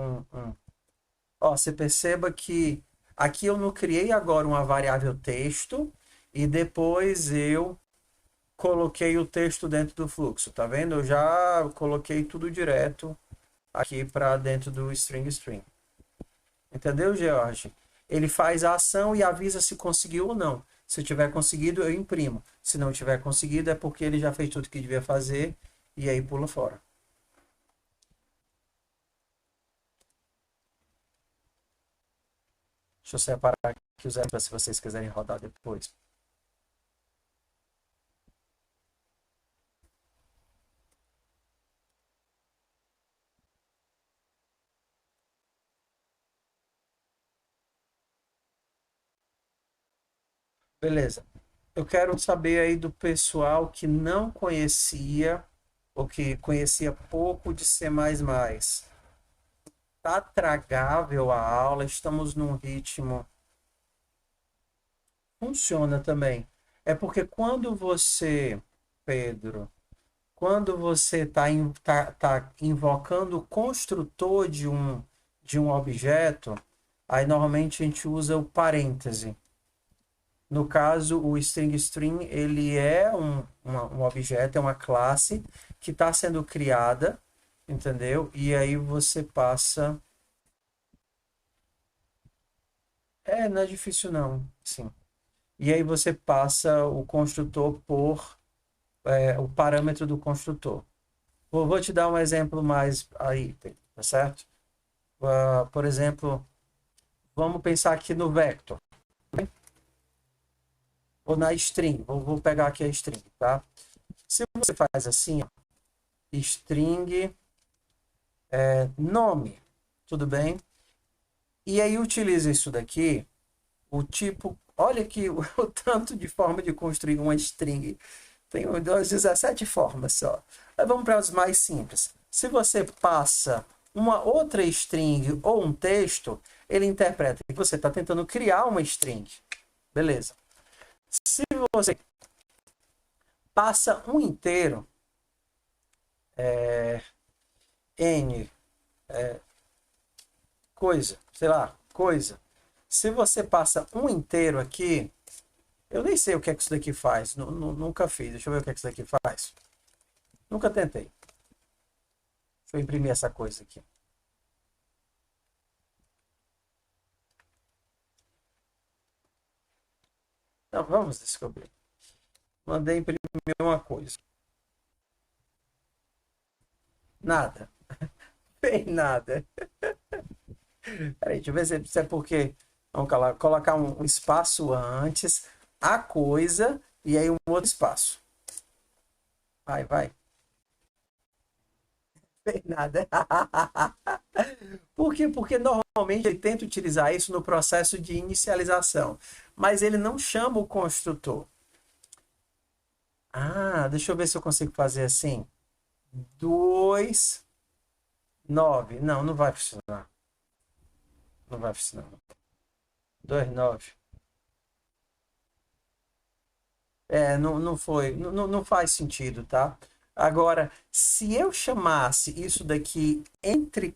Ó, você perceba que aqui eu não criei agora uma variável texto e depois eu coloquei o texto dentro do fluxo, tá vendo? Eu já coloquei tudo direto aqui para dentro do string. Entendeu, George? Ele faz a ação e avisa se conseguiu ou não. Se tiver conseguido, eu imprimo. Se não tiver conseguido, é porque ele já fez tudo que devia fazer e aí pula fora. Deixa eu separar aqui os exemplos se vocês quiserem rodar depois. Beleza. Eu quero saber aí do pessoal que não conhecia ou que conhecia pouco de C++. Tá tragável a aula? Estamos num ritmo. Funciona também. É porque quando você, Pedro, quando você tá invocando o construtor de um objeto, aí normalmente a gente usa o parêntese. No caso, o string, ele é um objeto, é uma classe que está sendo criada, entendeu? E aí você passa. Não é difícil não, sim. E aí você passa o construtor por o parâmetro do construtor. Vou te dar um exemplo mais aí, tá certo? Por exemplo, vamos pensar aqui no vector. Ou na string. Vou pegar aqui a string, tá? Se você faz assim, ó, string nome, tudo bem? E aí utiliza isso daqui, o tipo, olha aqui o tanto de forma de construir uma string. Tem 17 formas só. Aí vamos para as mais simples. Se você passa uma outra string ou um texto, ele interpreta que você está tentando criar uma string. Beleza. Se você passa um inteiro, n, coisa, sei lá, coisa. Se você passa um inteiro aqui, eu nem sei o que é que isso daqui faz. Nunca fiz. Deixa eu ver o que é que isso daqui faz. Nunca tentei. Deixa eu imprimir essa coisa aqui. Então, vamos descobrir. Mandei imprimir uma coisa. Nada. Bem nada. Peraí, deixa eu ver se é porque. Vamos colocar um espaço antes, a coisa, e aí um outro espaço. Vai, vai. Bem nada. Por quê? Porque normalmente ele tenta utilizar isso no processo de inicialização, mas ele não chama o construtor. Ah, deixa eu ver se eu consigo fazer assim. 2, 9. Não, não vai funcionar. Não vai funcionar. 2, 9. É, não foi. Não faz sentido, tá? Agora, se eu chamasse isso daqui entre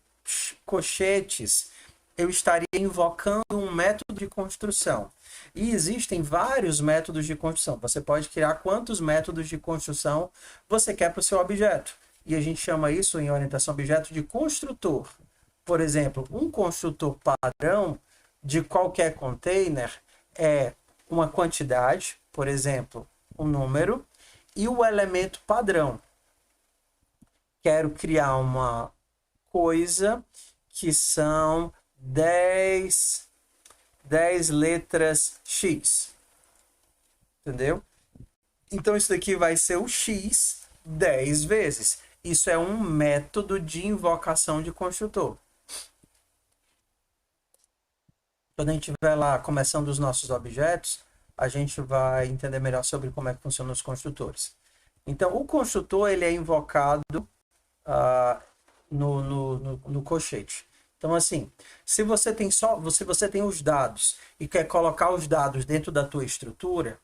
cochetes, eu estaria invocando um método de construção. E existem vários métodos de construção. Você pode criar quantos métodos de construção você quer para o seu objeto. E a gente chama isso em orientação a objeto de construtor. Por exemplo, um construtor padrão de qualquer container é uma quantidade, por exemplo, um número, e o elemento padrão. Quero criar uma coisa que são 10 letras X. Entendeu? Então, isso daqui vai ser o X 10 vezes. Isso é um método de invocação de construtor. Quando a gente estiver lá começando os nossos objetos, a gente vai entender melhor sobre como é que funcionam os construtores. Então, o construtor ele é invocado no colchete. Então, assim, se você tem os dados e quer colocar os dados dentro da tua estrutura,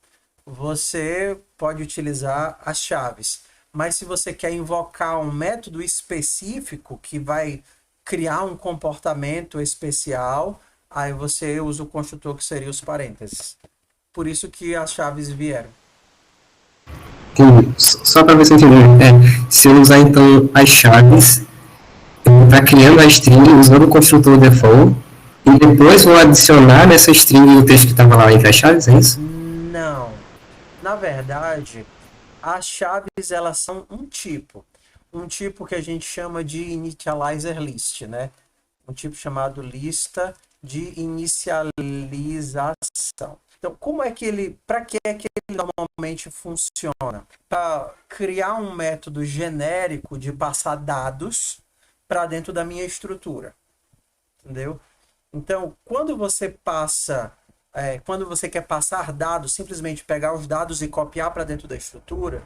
você pode utilizar as chaves. Mas se você quer invocar um método específico que vai criar um comportamento especial, aí você usa o construtor que seria os parênteses. Por isso que as chaves vieram. Entendi. Só para ver se eu entendi. Se eu usar então as chaves, eu vou estar criando a string usando o construtor default e depois vou adicionar nessa string o texto que estava lá entre as chaves, é isso? Não. Na verdade, as chaves elas são um tipo. Um tipo que a gente chama de initializer list, né? Um tipo chamado lista de inicialização. Então, para que é que ele normalmente funciona? Para criar um método genérico de passar dados para dentro da minha estrutura, entendeu? Então, quando você quer passar dados, simplesmente pegar os dados e copiar para dentro da estrutura,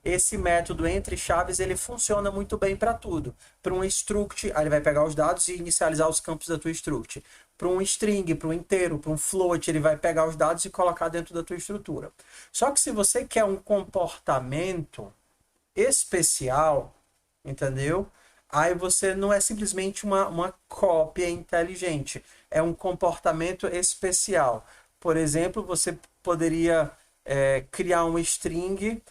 esse método entre chaves ele funciona muito bem para tudo. Para um struct, aí ele vai pegar os dados e inicializar os campos da tua struct. Para um string, para um inteiro, para um float, ele vai pegar os dados e colocar dentro da tua estrutura. Só que se você quer um comportamento especial, entendeu? Aí você não é simplesmente uma cópia inteligente, é um comportamento especial. Por exemplo, você poderia criar um string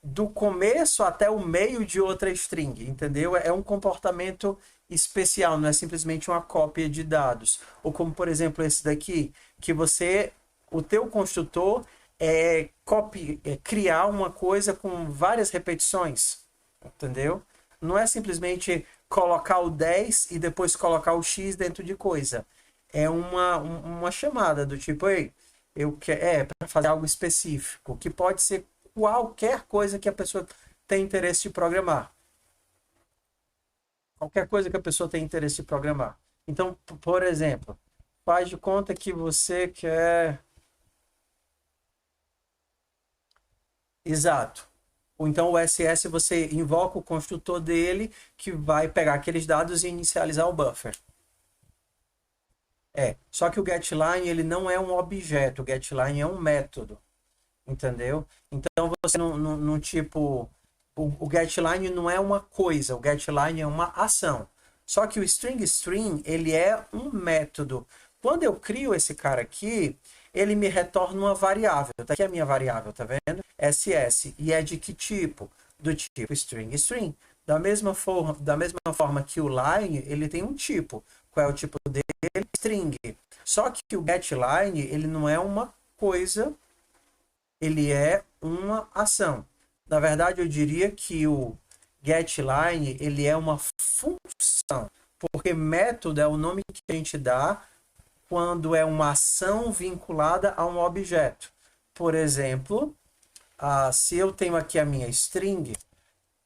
do começo até o meio de outra string, entendeu? É um comportamento especial, não é simplesmente uma cópia de dados. Ou como, por exemplo, esse daqui, que o teu construtor é criar uma coisa com várias repetições, entendeu? Não é simplesmente colocar o 10 e depois colocar o X dentro de coisa. É uma chamada do tipo, ei, para fazer algo específico, que pode ser qualquer coisa que a pessoa tem interesse de programar. Qualquer coisa que a pessoa tem interesse de programar. Então, por exemplo, faz de conta que você quer... Exato. Ou então o SS você invoca o construtor dele que vai pegar aqueles dados e inicializar o buffer. Só que o getLine ele não é um objeto, o getLine é um método, entendeu? Então você não tipo, o getLine não é uma coisa, o getLine é uma ação. Só que o string ele é um método. Quando eu crio esse cara aqui, ele me retorna uma variável. Tá aqui a minha variável, tá vendo? SS. E é de que tipo? Do tipo string. Da mesma forma que o line, ele tem um tipo. Qual é o tipo dele? String. Só que o getLine, ele não é uma coisa, ele é uma ação. Na verdade, eu diria que o getLine, ele é uma função, porque método é o nome que a gente dá quando é uma ação vinculada a um objeto. Por exemplo, se eu tenho aqui a minha string,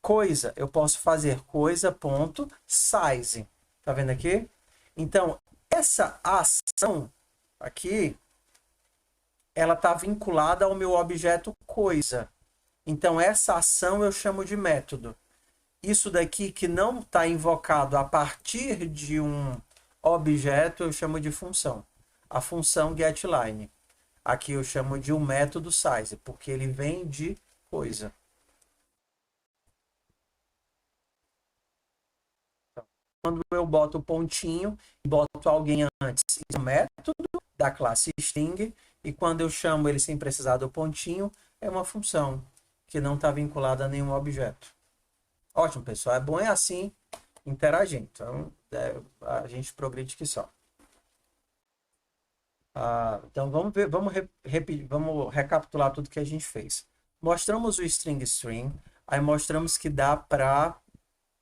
coisa, eu posso fazer coisa.size. Tá vendo aqui? Então, essa ação aqui, ela está vinculada ao meu objeto coisa. Então, essa ação eu chamo de método. Isso daqui que não está invocado a partir de um objeto, eu chamo de função. A função getLine. Aqui eu chamo de um método size, porque ele vem de coisa. Quando eu boto o pontinho e boto alguém antes, isso é um método da classe string. E quando eu chamo ele sem precisar do pontinho, é uma função que não está vinculada a nenhum objeto. Ótimo, pessoal. É bom assim interagir. Então, a gente progride que só. Então, vamos ver, vamos recapitular tudo que a gente fez. Mostramos o string, aí mostramos que dá para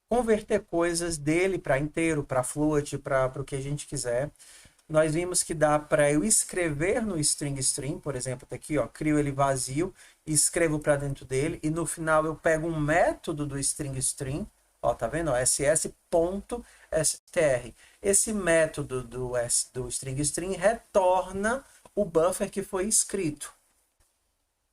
converter coisas dele para inteiro, para float, para o que a gente quiser. Nós vimos que dá para eu escrever no string, por exemplo, tá aqui, ó, crio ele vazio e escrevo para dentro dele, e no final eu pego um método do string, ó, tá vendo? Ó, ss.str. Esse método do string retorna o buffer que foi escrito.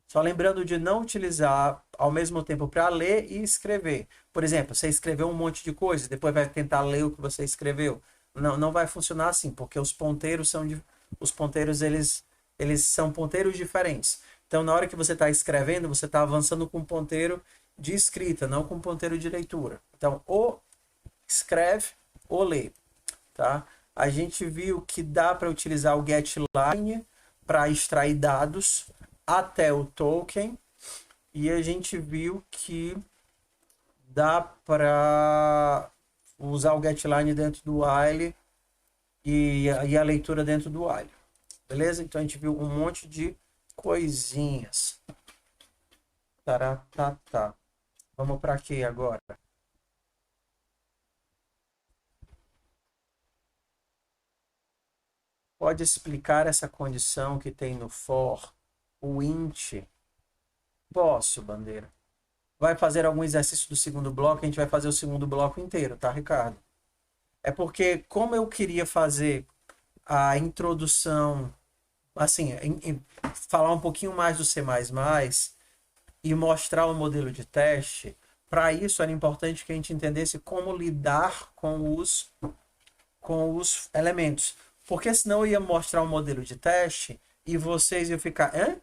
Só lembrando de não utilizar ao mesmo tempo para ler e escrever. Por exemplo, você escreveu um monte de coisa, depois vai tentar ler o que você escreveu. Não vai funcionar assim, porque os ponteiros eles são ponteiros diferentes. Então, na hora que você está escrevendo, você está avançando com ponteiro de escrita, não com ponteiro de leitura. Então, ou escreve ou lê, tá? A gente viu que dá para utilizar o getLine para extrair dados até o token, e a gente viu que dá para usar o getLine dentro do while e a leitura dentro do while. Beleza? Então a gente viu um monte de coisinhas. Tá. Vamos para aqui agora? Pode explicar essa condição que tem no for, o int? Posso, Bandeira. Vai fazer algum exercício do segundo bloco, a gente vai fazer o segundo bloco inteiro, tá, Ricardo? É porque, como eu queria fazer a introdução, assim, falar um pouquinho mais do C++ e mostrar o modelo de teste, para isso era importante que a gente entendesse como lidar com os elementos. Porque senão eu ia mostrar um modelo de teste e vocês iam ficar... Hã?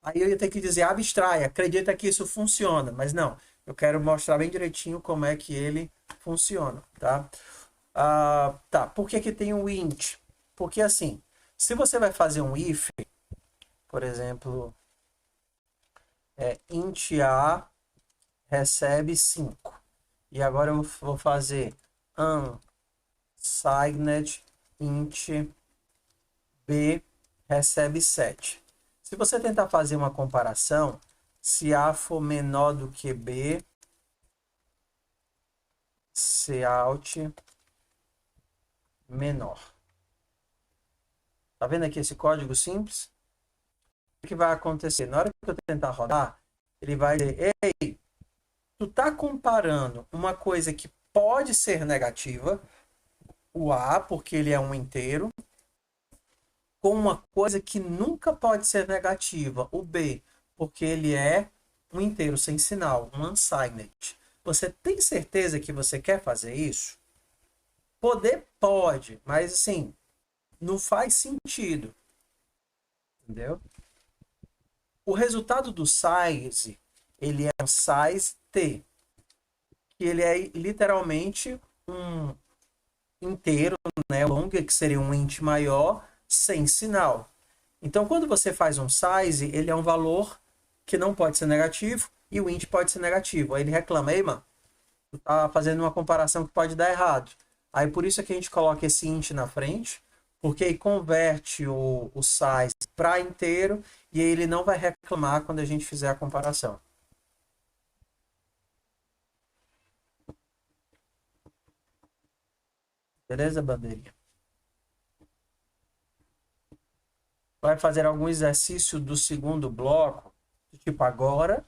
Aí eu ia ter que dizer, abstrai, acredita que isso funciona. Mas não, eu quero mostrar bem direitinho como é que ele funciona, tá? Tá, por que que tem um int? Porque assim, se você vai fazer um if, por exemplo, int a recebe 5. E agora eu vou fazer unsigned int b recebe 7. Se você tentar fazer uma comparação, se A for menor do que B, Cout menor. Tá vendo aqui esse código simples? O que vai acontecer? Na hora que eu tentar rodar, ele vai dizer, ei, tu tá comparando uma coisa que pode ser negativa, o A, porque ele é um inteiro, com uma coisa que nunca pode ser negativa, o B, porque ele é um inteiro sem sinal, um unsigned. Você tem certeza que você quer fazer isso? Poder pode, mas assim, não faz sentido. Entendeu? O resultado do size, ele é um size t, que ele é literalmente um inteiro, né, long, que seria um int maior, sem sinal. Então, quando você faz um size, ele é um valor que não pode ser negativo e o int pode ser negativo. Aí ele reclama, ei, mano, tu tá fazendo uma comparação que pode dar errado. Aí por isso é que a gente coloca esse int na frente, porque aí converte o size para inteiro e aí ele não vai reclamar quando a gente fizer a comparação. Beleza, bandeirinha? Vai fazer algum exercício do segundo bloco, tipo agora,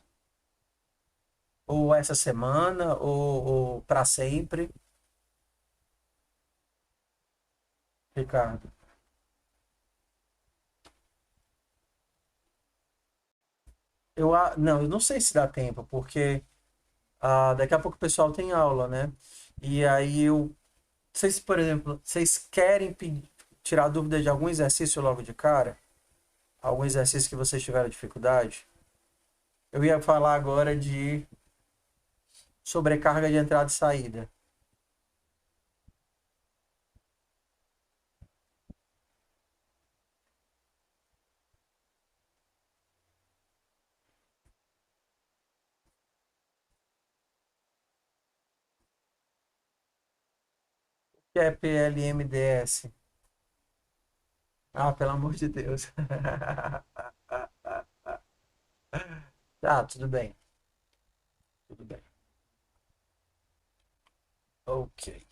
ou essa semana, ou para sempre, Ricardo? Não, eu não sei se dá tempo, porque daqui a pouco o pessoal tem aula, né? E aí eu. Vocês, por exemplo, vocês querem tirar dúvida de algum exercício logo de cara? Algum exercício que vocês tiveram dificuldade? Eu ia falar agora de sobrecarga de entrada e saída. O que é PLMDS? Ah, pelo amor de Deus. Tá, tudo bem. Tudo bem. Ok.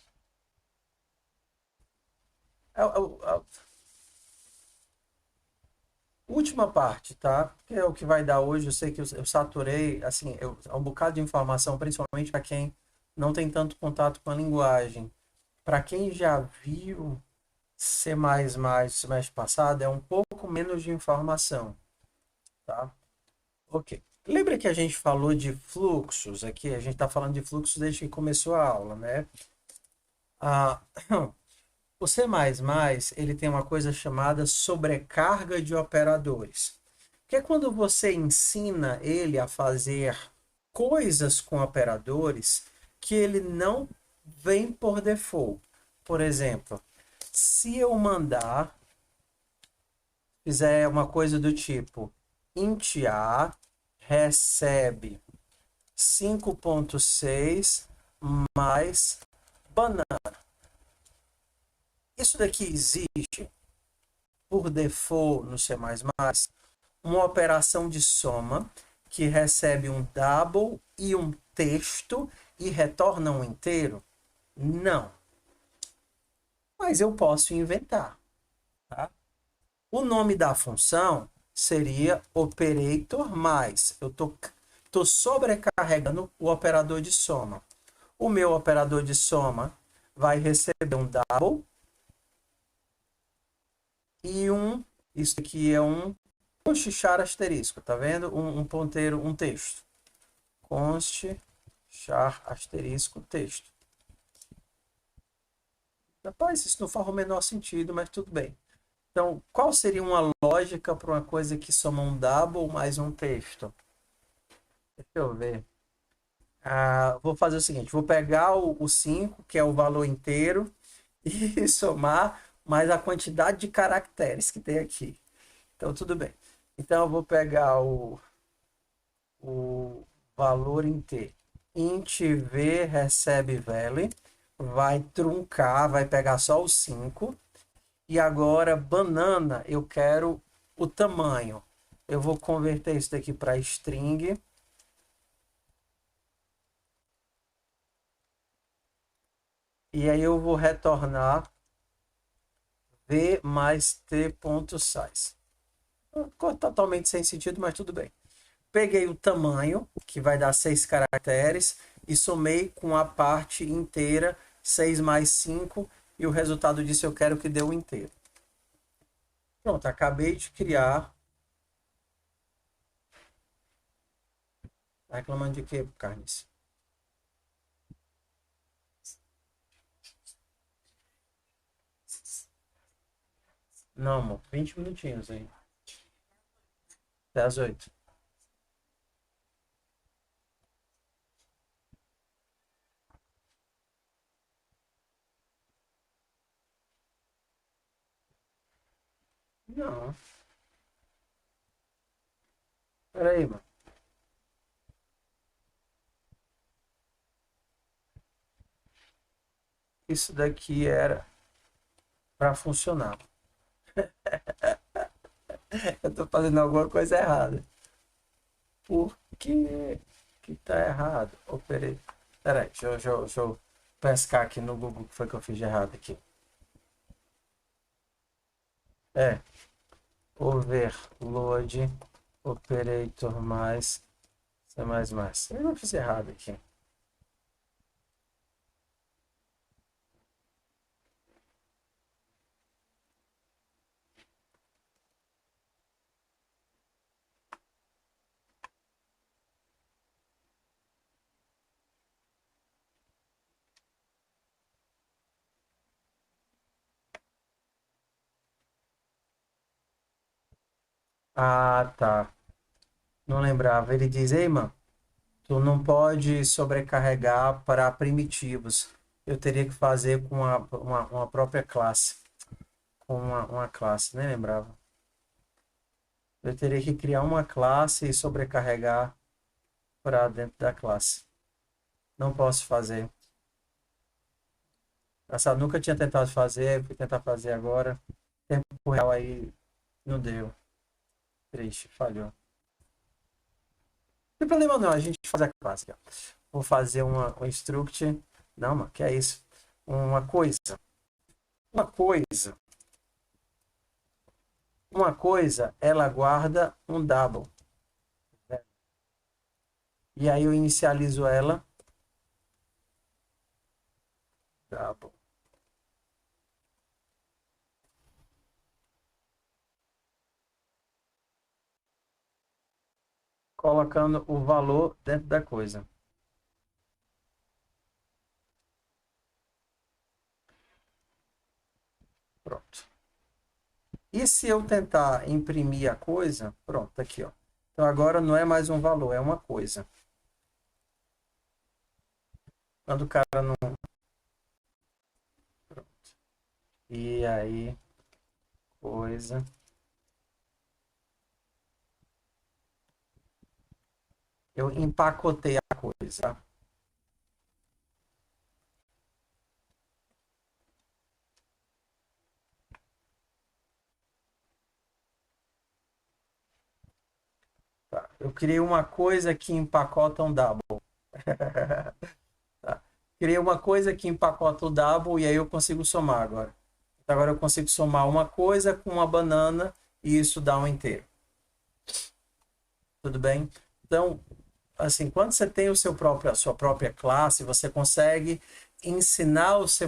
Última parte, tá? Que é o que vai dar hoje. Eu sei que eu saturei, assim, é um bocado de informação, principalmente para quem não tem tanto contato com a linguagem. Para quem já viu C++ semestre passado, é um pouco menos de informação, tá? Ok. Lembra que a gente falou de fluxos aqui? A gente está falando de fluxos desde que começou a aula, né? Ah, o C++, ele tem uma coisa chamada sobrecarga de operadores. Que é quando você ensina ele a fazer coisas com operadores que ele não vem por default. Por exemplo, se eu fizer uma coisa do tipo int A recebe 5.6 mais banana. Isso daqui existe por default no C++, uma operação de soma que recebe um double e um texto e retorna um inteiro? Não. Mas eu posso inventar. Tá? O nome da função seria operator mais. Eu estou sobrecarregando o operador de soma. O meu operador de soma vai receber um double e isso aqui é um const char asterisco, tá vendo? Um ponteiro, um texto. Const char asterisco texto. Rapaz, isso não faz o menor sentido, mas tudo bem. Então, qual seria uma lógica para uma coisa que soma um double mais um texto? Deixa eu ver. Vou fazer o seguinte, vou pegar o 5, que é o valor inteiro, e somar mais a quantidade de caracteres que tem aqui. Então, tudo bem. Então, eu vou pegar o valor inteiro. Int v recebe value, vai truncar, vai pegar só o 5. E agora, banana, eu quero o tamanho. Eu vou converter isso daqui para string. E aí eu vou retornar v mais t.size. Ficou totalmente sem sentido, mas tudo bem. Peguei o tamanho, que vai dar 6 caracteres, e somei com a parte inteira, 6 mais 5, e o resultado disso eu quero que dê o inteiro. Pronto, acabei de criar. Tá reclamando de quê, Carnice? Não, amor, 20 minutinhos aí. Até as 8. Não. Peraí, mano. Isso daqui era para funcionar. Eu tô fazendo alguma coisa errada. Por que que tá errado? Operei. Peraí, deixa eu pescar aqui no Google o que foi que eu fiz de errado aqui. Overload operator mais C++. Eu não fiz errado aqui. Ah, tá. Não lembrava. Ele diz, ei, mano, tu não pode sobrecarregar para primitivos. Eu teria que fazer com uma própria classe. Com uma classe, nem lembrava. Eu teria que criar uma classe e sobrecarregar para dentro da classe. Não posso fazer. Engraçado, nunca tinha tentado fazer, fui tentar fazer agora. Tempo real aí não deu. Triste, falhou. Não tem problema não, a gente faz a classe aqui, ó. Vou fazer um instruct. Não, mano, que é isso? Uma coisa. Uma coisa. Uma coisa, ela guarda um double. E aí eu inicializo ela. Double. Colocando o valor dentro da coisa. Pronto. E se eu tentar imprimir a coisa, pronto, tá aqui, ó. Então agora não é mais um valor, é uma coisa. Quando o cara não... Pronto. E aí, coisa... Eu empacotei a coisa. Tá. Eu criei uma coisa que empacota um double. Tá. Criei uma coisa que empacota o double e aí eu consigo somar agora. Então, agora eu consigo somar uma coisa com uma banana e isso dá um inteiro. Tudo bem? Então, assim, quando você tem a sua própria classe, você consegue ensinar o C++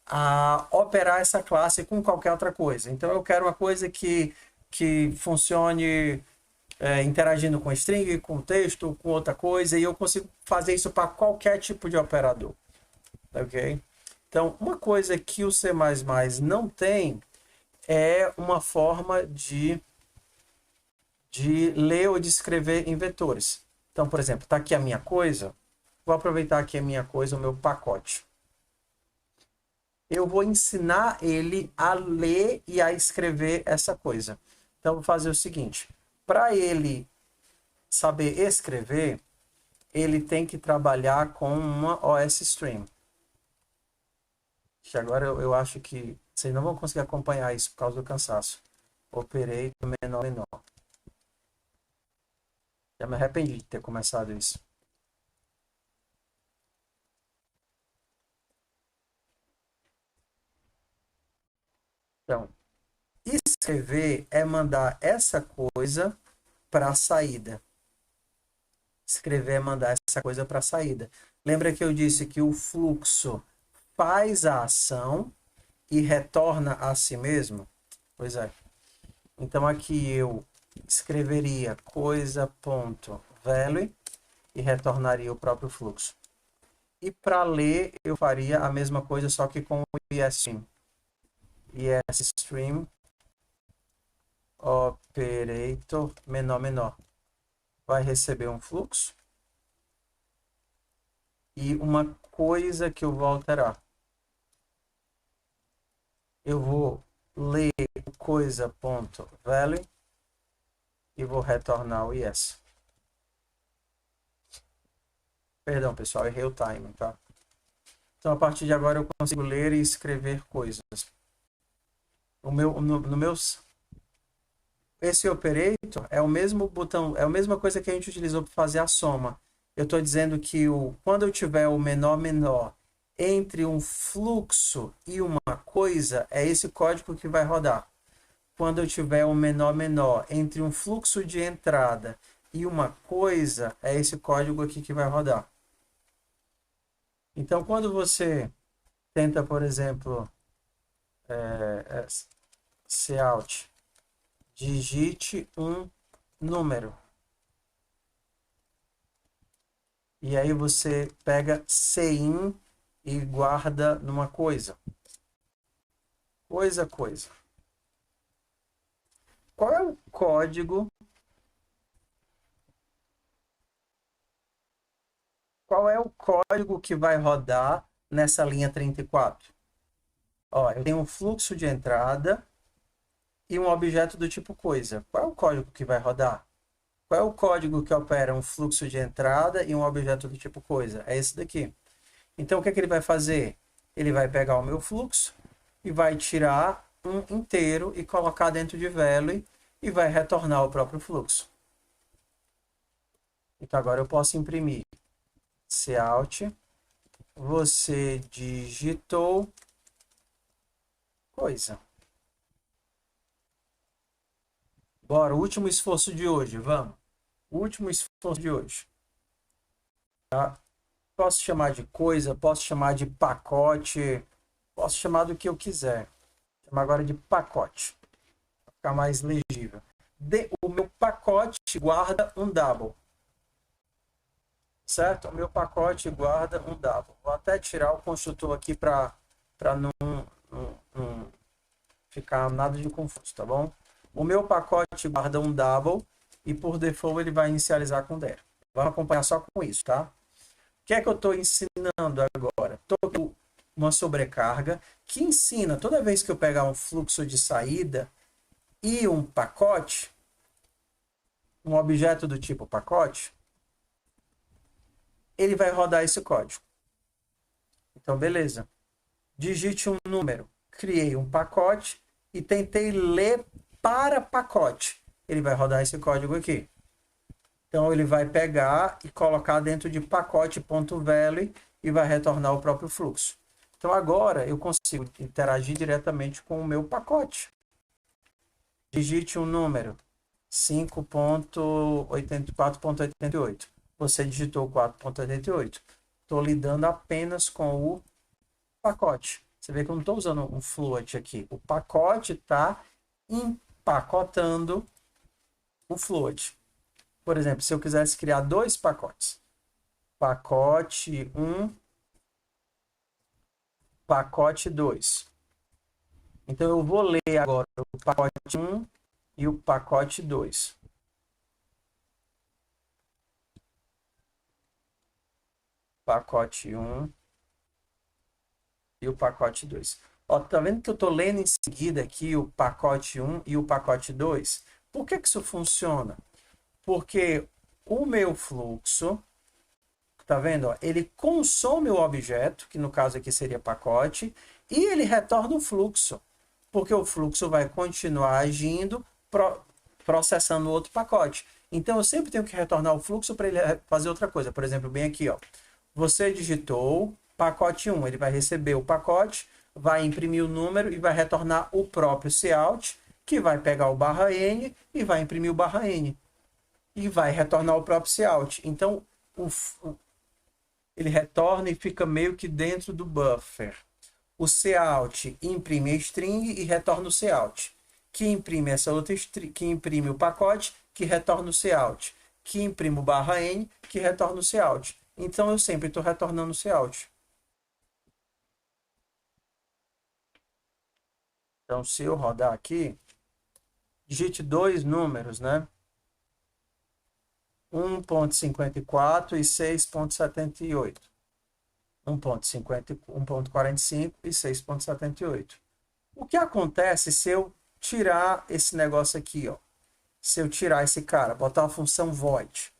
a operar essa classe com qualquer outra coisa. Então, eu quero uma coisa que funcione interagindo com string, com texto, com outra coisa, e eu consigo fazer isso para qualquer tipo de operador. Ok? Então, uma coisa que o C++ não tem é uma forma de ler ou de escrever em vetores. Então, por exemplo, está aqui a minha coisa. Vou aproveitar aqui a minha coisa, o meu pacote. Eu vou ensinar ele a ler e a escrever essa coisa. Então, vou fazer o seguinte. Para ele saber escrever, ele tem que trabalhar com uma OS-Stream. Que agora eu acho que vocês não vão conseguir acompanhar isso por causa do cansaço. Operei menor. Já me arrependi de ter começado isso. Então, escrever é mandar essa coisa para a saída. Escrever é mandar essa coisa para a saída. Lembra que eu disse que o fluxo faz a ação e retorna a si mesmo? Pois é. Então aqui eu escreveria coisa.value e retornaria o próprio fluxo. E para ler eu faria a mesma coisa, só que com o ESStream. ESStream operator menor. Vai receber um fluxo e uma coisa que eu vou alterar. Eu vou ler coisa.value e vou retornar o yes. Perdão, pessoal, errei o timing, tá? Então, a partir de agora, eu consigo ler e escrever coisas. Esse operator é o mesmo botão, é a mesma coisa que a gente utilizou para fazer a soma. Eu estou dizendo que quando eu tiver o menor entre um fluxo e uma coisa, é esse código que vai rodar. Quando eu tiver o menor entre um fluxo de entrada e uma coisa, é esse código aqui que vai rodar. Então, quando você tenta, por exemplo, cout, digite um número. E aí você pega cin e guarda numa coisa. Coisa. Qual é o código? Qual é o código que vai rodar nessa linha 34? Ó, eu tenho um fluxo de entrada e um objeto do tipo coisa. Qual é o código que vai rodar? Qual é o código que opera um fluxo de entrada e um objeto do tipo coisa? É esse daqui. Então, o que é que ele vai fazer? Ele vai pegar o meu fluxo e vai tirar um inteiro e colocar dentro de value e vai retornar o próprio fluxo. Então, agora eu posso imprimir cout, você digitou coisa. Bora, o último esforço de hoje, vamos. O último esforço de hoje. Tá? Posso chamar de coisa, posso chamar de pacote, posso chamar do que eu quiser. Vou chamar agora de pacote, para ficar mais legível. O meu pacote guarda um double. Certo? O meu pacote guarda um double. Vou até tirar o construtor aqui para não ficar nada de confuso, tá bom? O meu pacote guarda um double e por default ele vai inicializar com there. Vamos acompanhar só com isso, tá? O que é que eu estou ensinando agora? Estou com uma sobrecarga que ensina, toda vez que eu pegar um fluxo de saída e um pacote, um objeto do tipo pacote, ele vai rodar esse código. Então, beleza. Digite um número. Criei um pacote e tentei ler para pacote. Ele vai rodar esse código aqui. Então, ele vai pegar e colocar dentro de pacote.value e vai retornar o próprio fluxo. Então, agora eu consigo interagir diretamente com o meu pacote. Digite um número. 5.84.88. Você digitou 4.88. Estou lidando apenas com o pacote. Você vê que eu não estou usando um float aqui. O pacote está empacotando o float. Por exemplo, se eu quisesse criar dois pacotes. Pacote 1, pacote 2. Então, eu vou ler agora o pacote 1 e o pacote 2. Pacote 1 e o pacote 2. Ó, tá vendo que eu estou lendo em seguida aqui o pacote 1 e o pacote 2? Por que isso funciona? Porque o meu fluxo, tá vendo? Ó, ele consome o objeto, que no caso aqui seria pacote, e ele retorna o fluxo, porque o fluxo vai continuar agindo, processando outro pacote. Então, eu sempre tenho que retornar o fluxo para ele fazer outra coisa. Por exemplo, bem aqui, ó. Você digitou pacote 1, ele vai receber o pacote, vai imprimir o número e vai retornar o próprio cout, que vai pegar o /n e vai imprimir o /n. E vai retornar o próprio cout. Então, ele retorna e fica meio que dentro do buffer. O cout imprime a string e retorna o cout. Que imprime essa outra string, que imprime o pacote, que retorna o cout. Que imprime o /n, que retorna o cout. Então, eu sempre estou retornando o cout. Então, se eu rodar aqui, digite dois números, né? 1.54 e 6.78. 1.45 e 6.78. O que acontece se eu tirar esse negócio aqui, ó? Se eu tirar esse cara, botar a função void.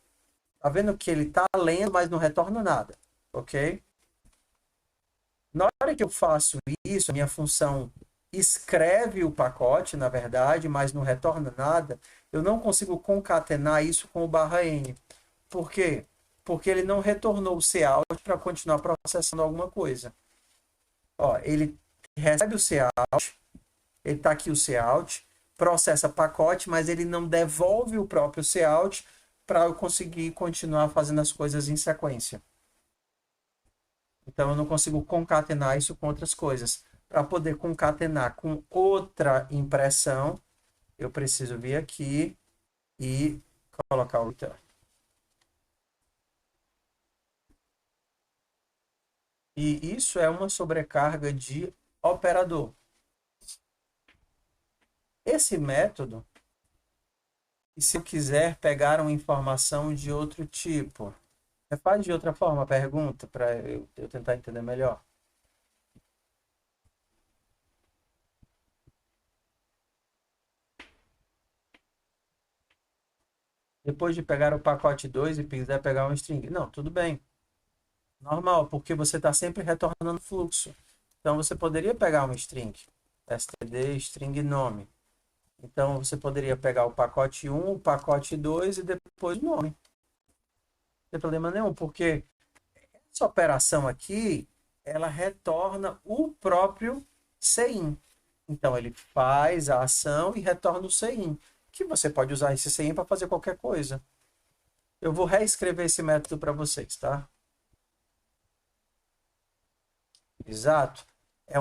Tá vendo que ele tá lendo, mas não retorna nada, ok? Na hora que eu faço isso, a minha função escreve o pacote, na verdade, mas não retorna nada, eu não consigo concatenar isso com o /n. Por quê? Porque ele não retornou o cout para continuar processando alguma coisa. Ó, ele recebe o cout, ele está aqui o cout, processa pacote, mas ele não devolve o próprio cout para eu conseguir continuar fazendo as coisas em sequência. Então, eu não consigo concatenar isso com outras coisas. Para poder concatenar com outra impressão, eu preciso vir aqui e colocar o return. E isso é uma sobrecarga de operador. Esse método, e se eu quiser pegar uma informação de outro tipo, faz de outra forma a pergunta para eu tentar entender melhor. Depois de pegar o pacote 2 e quiser pegar um string. Não, tudo bem. Normal, porque você está sempre retornando fluxo. Então, você poderia pegar um string. std, string nome. Então, você poderia pegar o pacote 1, o pacote 2 e depois o nome. Não tem problema nenhum, porque essa operação aqui, ela retorna o próprio CIN. Então, ele faz a ação e retorna o CIN. Que você pode usar esse CIN para fazer qualquer coisa. Eu vou reescrever esse método para vocês, tá? Exato. É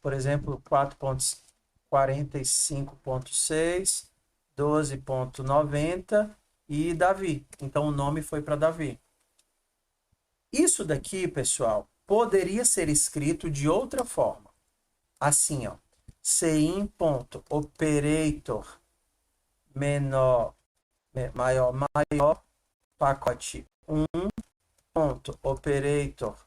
por exemplo, 4.45.6, 12.90 e Davi. Então, o nome foi para Davi. Isso daqui, pessoal, poderia ser escrito de outra forma. Assim, ó. Cin.operator maior, pacote 1, ponto, operator,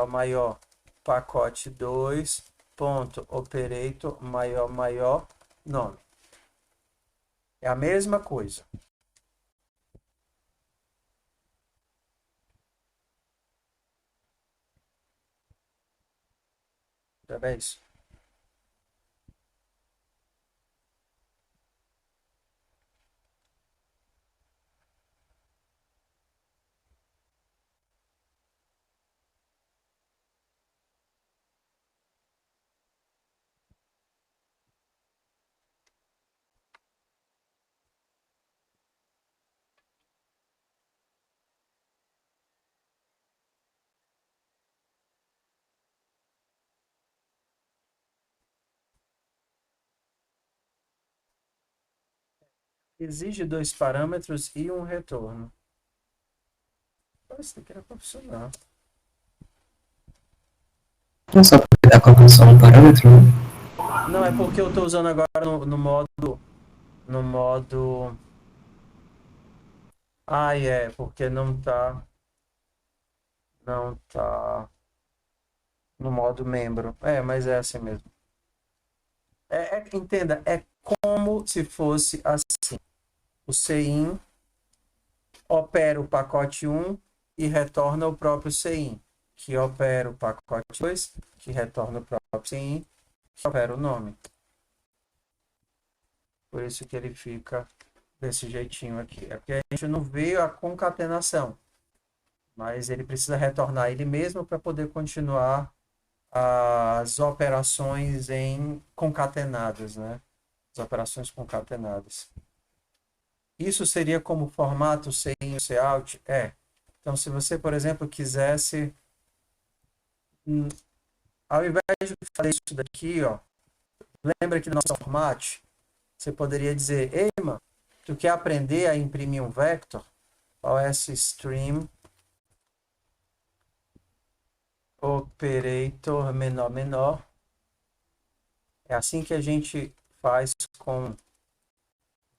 maior, pacote 2, ponto, operator, maior, nome. É a mesma coisa. Já é isso. Exige 2 parâmetros e um retorno. Isso daqui era profissional. Não só a convenção um parâmetro, né? Não, é porque eu estou usando agora no modo... Ah, é, porque não tá no modo membro. É, mas é assim mesmo. Entenda, é como se fosse assim. O CIN opera o pacote 1 e retorna o próprio CIN, que opera o pacote 2, que retorna o próprio CIN, que opera o nome. Por isso que ele fica desse jeitinho aqui. É porque a gente não vê a concatenação, mas ele precisa retornar ele mesmo para poder continuar as operações concatenadas, né? As operações concatenadas. Isso seria como formato CIN e cout? É. Então, se você, por exemplo, quisesse, ao invés de fazer isso daqui, ó, lembra que no nosso format, você poderia dizer, ei, mano, tu quer aprender a imprimir um vector? OS stream operator menor. É assim que a gente faz com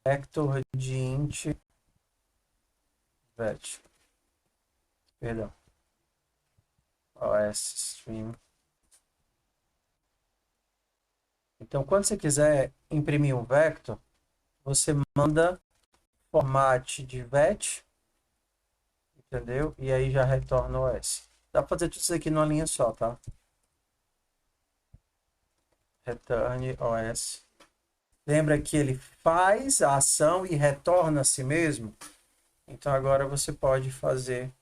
vector de int vet. Perdão. OS stream. Então, quando você quiser imprimir um vector, você manda format de vet, entendeu? E aí já retorna o OS. Dá para fazer tudo isso aqui numa linha só, tá? Return OS. Lembra que ele faz a ação e retorna a si mesmo? Então agora você pode fazer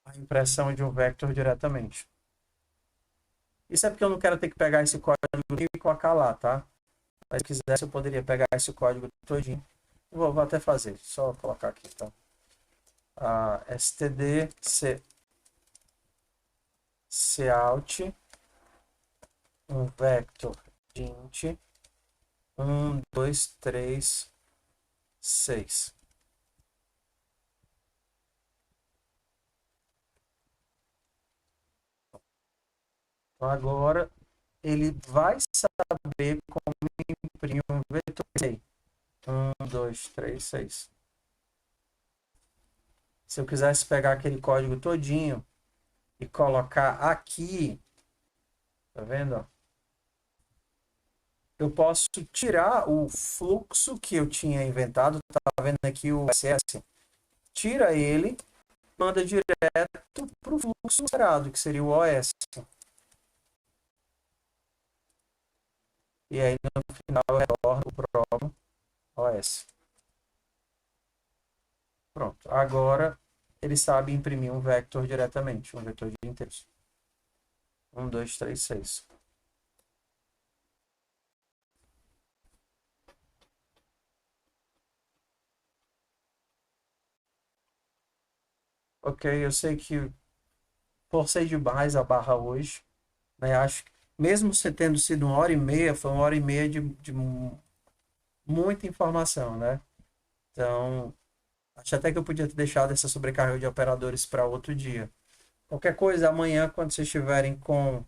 a impressão de um vector diretamente. Isso é porque eu não quero ter que pegar esse código e colocar lá, tá? Mas se quisesse, eu poderia pegar esse código todinho. Vou até fazer, só colocar aqui, tá? std cout um vector de int 1, 2, 3, 6. Então agora ele vai saber como imprimir um vetor. 1, 2, 3, 6. Se eu quisesse pegar aquele código todinho e colocar aqui, tá vendo? Eu posso tirar o fluxo que eu tinha inventado, tá vendo aqui o SS? Tira ele, manda direto para o fluxo esperado, que seria o OS. E aí no final eu retorno o próprio OS. Pronto. Agora ele sabe imprimir um vector diretamente, um vetor de inteiros. 1, 2, 3, 6. Ok, eu sei que forcei demais a barra hoje, né? Acho que mesmo você tendo sido 1h30, foi 1h30 de muita informação, né? Então, acho até que eu podia ter deixado essa sobrecarga de operadores para outro dia. Qualquer coisa, amanhã, quando vocês estiverem com...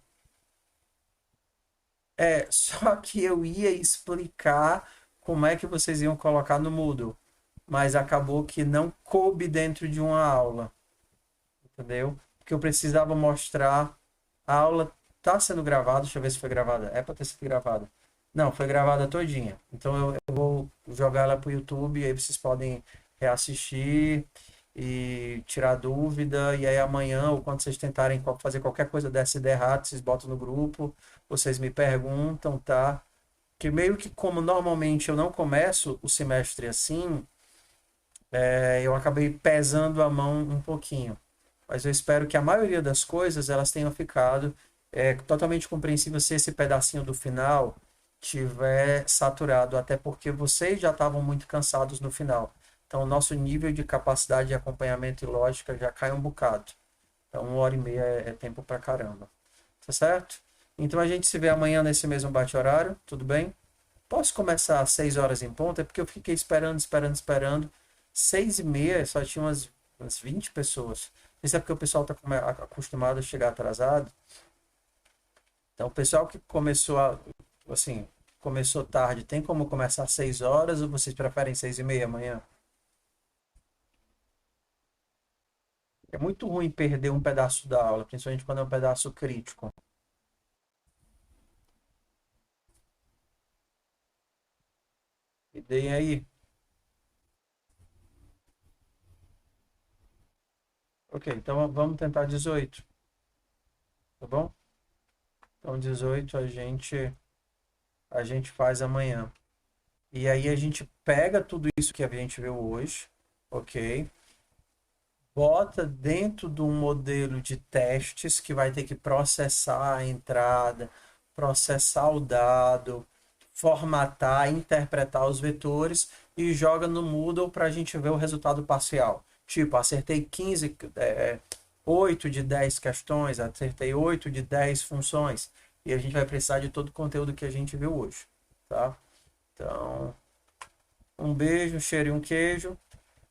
só que eu ia explicar como é que vocês iam colocar no Moodle, mas acabou que não coube dentro de uma aula, entendeu? Porque eu precisava mostrar a aula tá sendo gravada, deixa eu ver se foi gravada. É para ter sido gravada. Não, foi gravada todinha. Então eu vou jogar ela para o YouTube, e aí vocês podem reassistir e tirar dúvida. E aí amanhã, ou quando vocês tentarem fazer qualquer coisa dessa ideia errada, vocês botam no grupo, vocês me perguntam, tá? Que meio que como normalmente eu não começo o semestre assim, eu acabei pesando a mão um pouquinho. Mas eu espero que a maioria das coisas elas tenham ficado totalmente compreensível se esse pedacinho do final tiver saturado, até porque vocês já estavam muito cansados no final. Então, o nosso nível de capacidade de acompanhamento e lógica já cai um bocado. Então, 1h30 é tempo pra caramba. Tá certo? Então, a gente se vê amanhã nesse mesmo bate-horário, tudo bem? Posso começar às 6 horas em ponto? É porque eu fiquei esperando. 6h30, só tinha umas 20 pessoas. Isso é porque o pessoal está acostumado a chegar atrasado. Então, o pessoal que começou tarde, tem como começar às 6 horas ou vocês preferem 6h30 amanhã? É muito ruim perder um pedaço da aula, principalmente quando é um pedaço crítico. E deem aí. Ok, então vamos tentar 18. Tá bom? Então 18 a gente faz amanhã. E aí a gente pega tudo isso que a gente viu hoje, ok? Bota dentro de um modelo de testes que vai ter que processar a entrada, processar o dado, formatar, interpretar os vetores e joga no Moodle para a gente ver o resultado parcial. Tipo, acertei 8 de 10 questões, acertei 8 de 10 funções. E a gente vai precisar de todo o conteúdo que a gente viu hoje, tá? Então, um beijo, um cheiro e um queijo.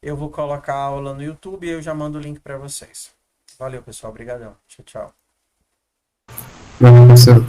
Eu vou colocar a aula no YouTube e eu já mando o link para vocês. Valeu, pessoal. Obrigadão. Tchau, tchau. Não, professor.